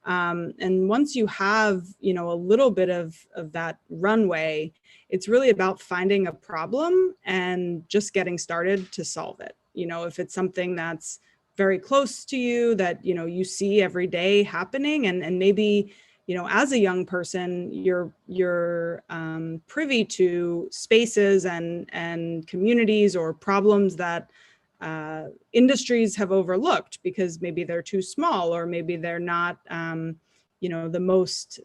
And once you have, you know, a little bit of that runway, it's really about finding a problem and just getting started to solve it. You know, if it's something that's very close to you that, you know, you see every day happening, and maybe, you know, as a young person, you're privy to spaces and communities or problems that industries have overlooked because maybe they're too small, or maybe they're not, you know, the most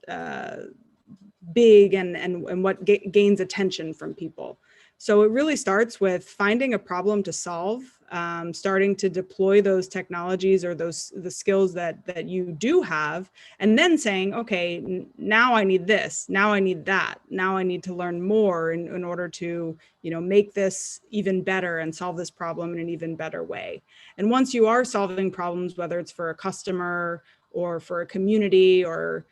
big and what gains attention from people. So it really starts with finding a problem to solve, starting to deploy those technologies or the skills that you do have, and then saying, okay, now I need this, now I need that, now I need to learn more in order to, you know, make this even better and solve this problem in an even better way. And once you are solving problems, whether it's for a customer or for a community or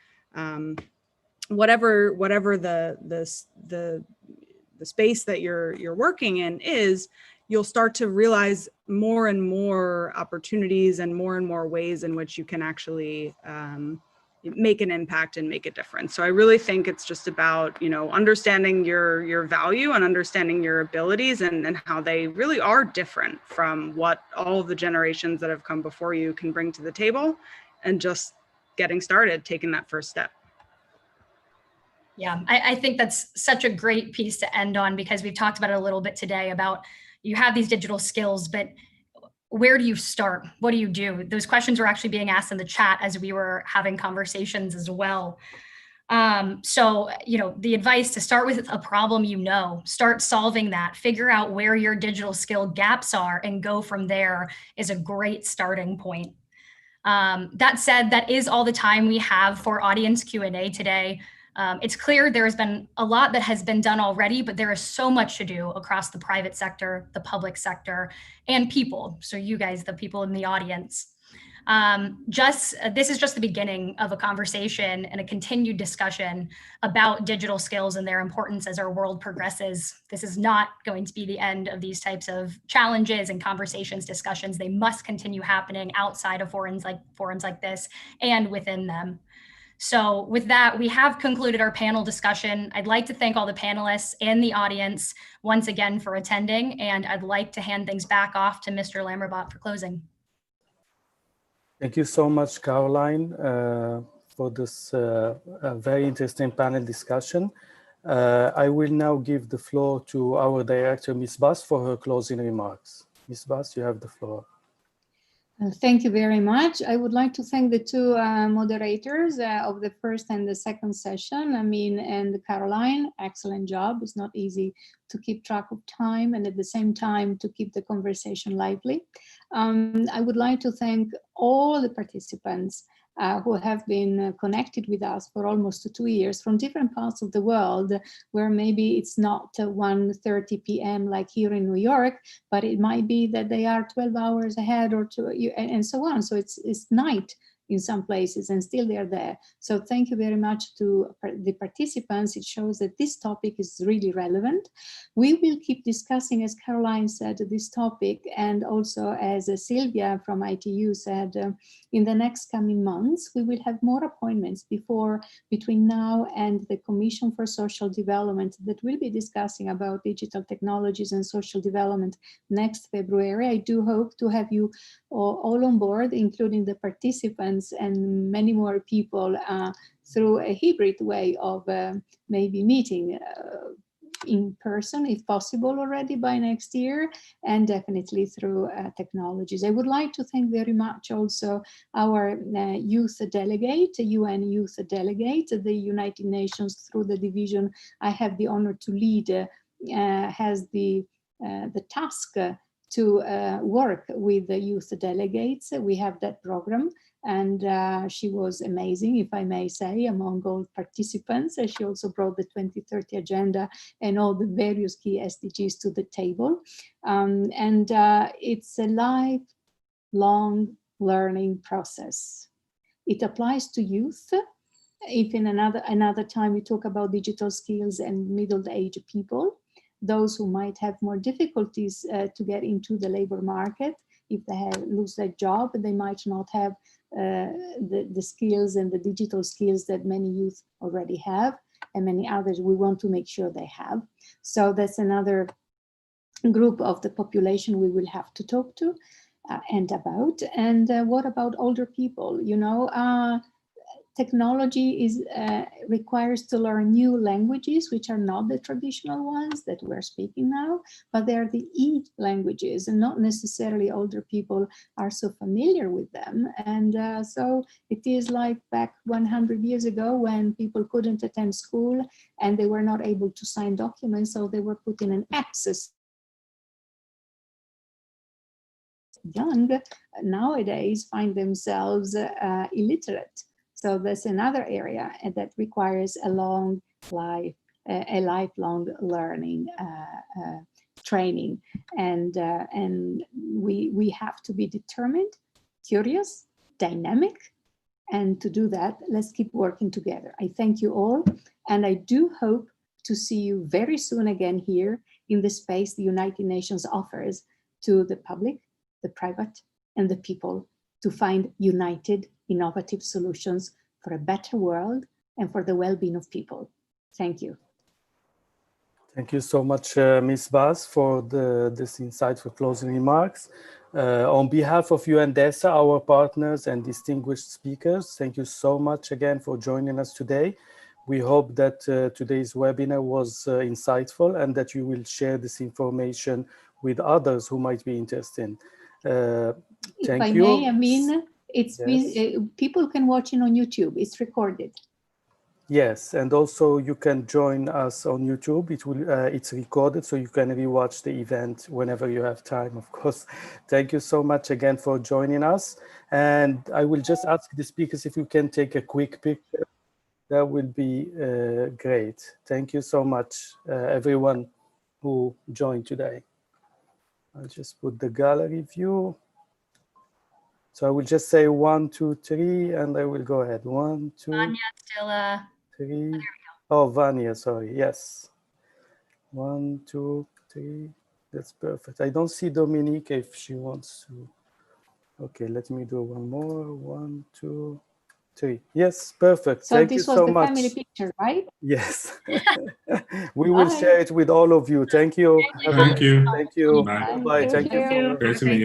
whatever the space that you're working in is, you'll start to realize more and more opportunities and more ways in which you can actually make an impact and make a difference. So I really think it's just about, you know, understanding your value and understanding your abilities and how they really are different from what all of the generations that have come before you can bring to the table, and just getting started, taking that first step. Yeah, I think that's such a great piece to end on, because we've talked about it a little bit today about you have these digital skills, but where do you start? What do you do? Those questions were actually being asked in the chat as we were having conversations as well. So, you know, the advice to start with a problem, you know, start solving that, figure out where your digital skill gaps are and go from there is a great starting point. That said, that is all the time we have for audience Q&A today. It's clear there has been a lot that has been done already, but there is so much to do across the private sector, the public sector, and people. So you guys, the people in the audience. This is just the beginning of a conversation and a continued discussion about digital skills and their importance as our world progresses. This is not going to be the end of these types of challenges and conversations, discussions. They must continue happening outside of forums like this and within them. So with that, we have concluded our panel discussion. I'd like to thank all the panelists and the audience once again for attending, and I'd like to hand things back off to Mr. Lammerbat for closing. Thank you so much, Caroline, for this very interesting panel discussion. I will now give the floor to our director, Ms. Bass, for her closing remarks. Ms. Bass, you have the floor. Thank you very much. I would like to thank the two moderators of the first and the second session. I mean, and Caroline, excellent job. It's not easy to keep track of time and at the same time to keep the conversation lively. I would like to thank all the participants who have been connected with us for almost 2 years from different parts of the world, where maybe it's not 1:30 p.m. like here in New York, but it might be that they are 12 hours ahead or two, and so on. So it's night in some places and still they're there. So thank you very much to the participants. It shows that this topic is really relevant. We will keep discussing, as Caroline said, this topic, and also as Sylvia from ITU said, in the next coming months, we will have more appointments between now and the Commission for Social Development that will be discussing about digital technologies and social development next February. I do hope to have you all on board, including the participants and many more people through a hybrid way of maybe meeting in person, if possible, already by next year, and definitely through technologies. I would like to thank very much also our youth delegate, UN youth delegate, the United Nations through the division I have the honor to lead, has the task to work with the youth delegates. We have that program, and she was amazing, if I may say, among all participants. She also brought the 2030 agenda and all the various key SDGs to the table. And it's a lifelong learning process. It applies to youth. If in another time we talk about digital skills and middle-aged people, those who might have more difficulties to get into the labor market, if they lose their job, they might not have the skills and the digital skills that many youth already have, and many others we want to make sure they have. So that's another group of the population we will have to talk to and about. And what about older people? You know, technology requires to learn new languages, which are not the traditional ones that we're speaking now, but they are the e-languages, and not necessarily older people are so familiar with them. And so it is like back 100 years ago when people couldn't attend school and they were not able to sign documents, so they were put in an access. Young nowadays find themselves illiterate. So that's another area that requires a long life, a lifelong learning training, and we have to be determined, curious, dynamic, and to do that, let's keep working together. I thank you all, and I do hope to see you very soon again here in the space the United Nations offers to the public, the private, and the people to find united, innovative solutions for a better world and for the well-being of people. Thank you. Thank you so much, Ms. Baz, for this insightful closing remarks. On behalf of UNDESA, our partners and distinguished speakers, thank you so much again for joining us today. We hope that today's webinar was insightful and that you will share this information with others who might be interested. Thank you. If I may, Amin, it's people can watch it on YouTube. It's recorded. Yes, and also you can join us on YouTube. It's recorded, so you can rewatch the event whenever you have time, of course. Thank you so much again for joining us. And I will just ask the speakers if you can take a quick picture. That will be great. Thank you so much, everyone who joined today. I'll just put the gallery view. So I will just say 1, 2, 3, and I will go ahead. 1, 2, Vanya, still, 3. There we go. Oh, Vanya, sorry. Yes. 1, 2, 3. That's perfect. I don't see Dominique if she wants to. Okay, let me do one more. 1, 2, 3. Yes, perfect. So Thank you this was so the much. family picture, right? Yes. We will share it with all of you. Thank you. Thank you. Thank you. Bye. Bye. Thank you. Great to meet you.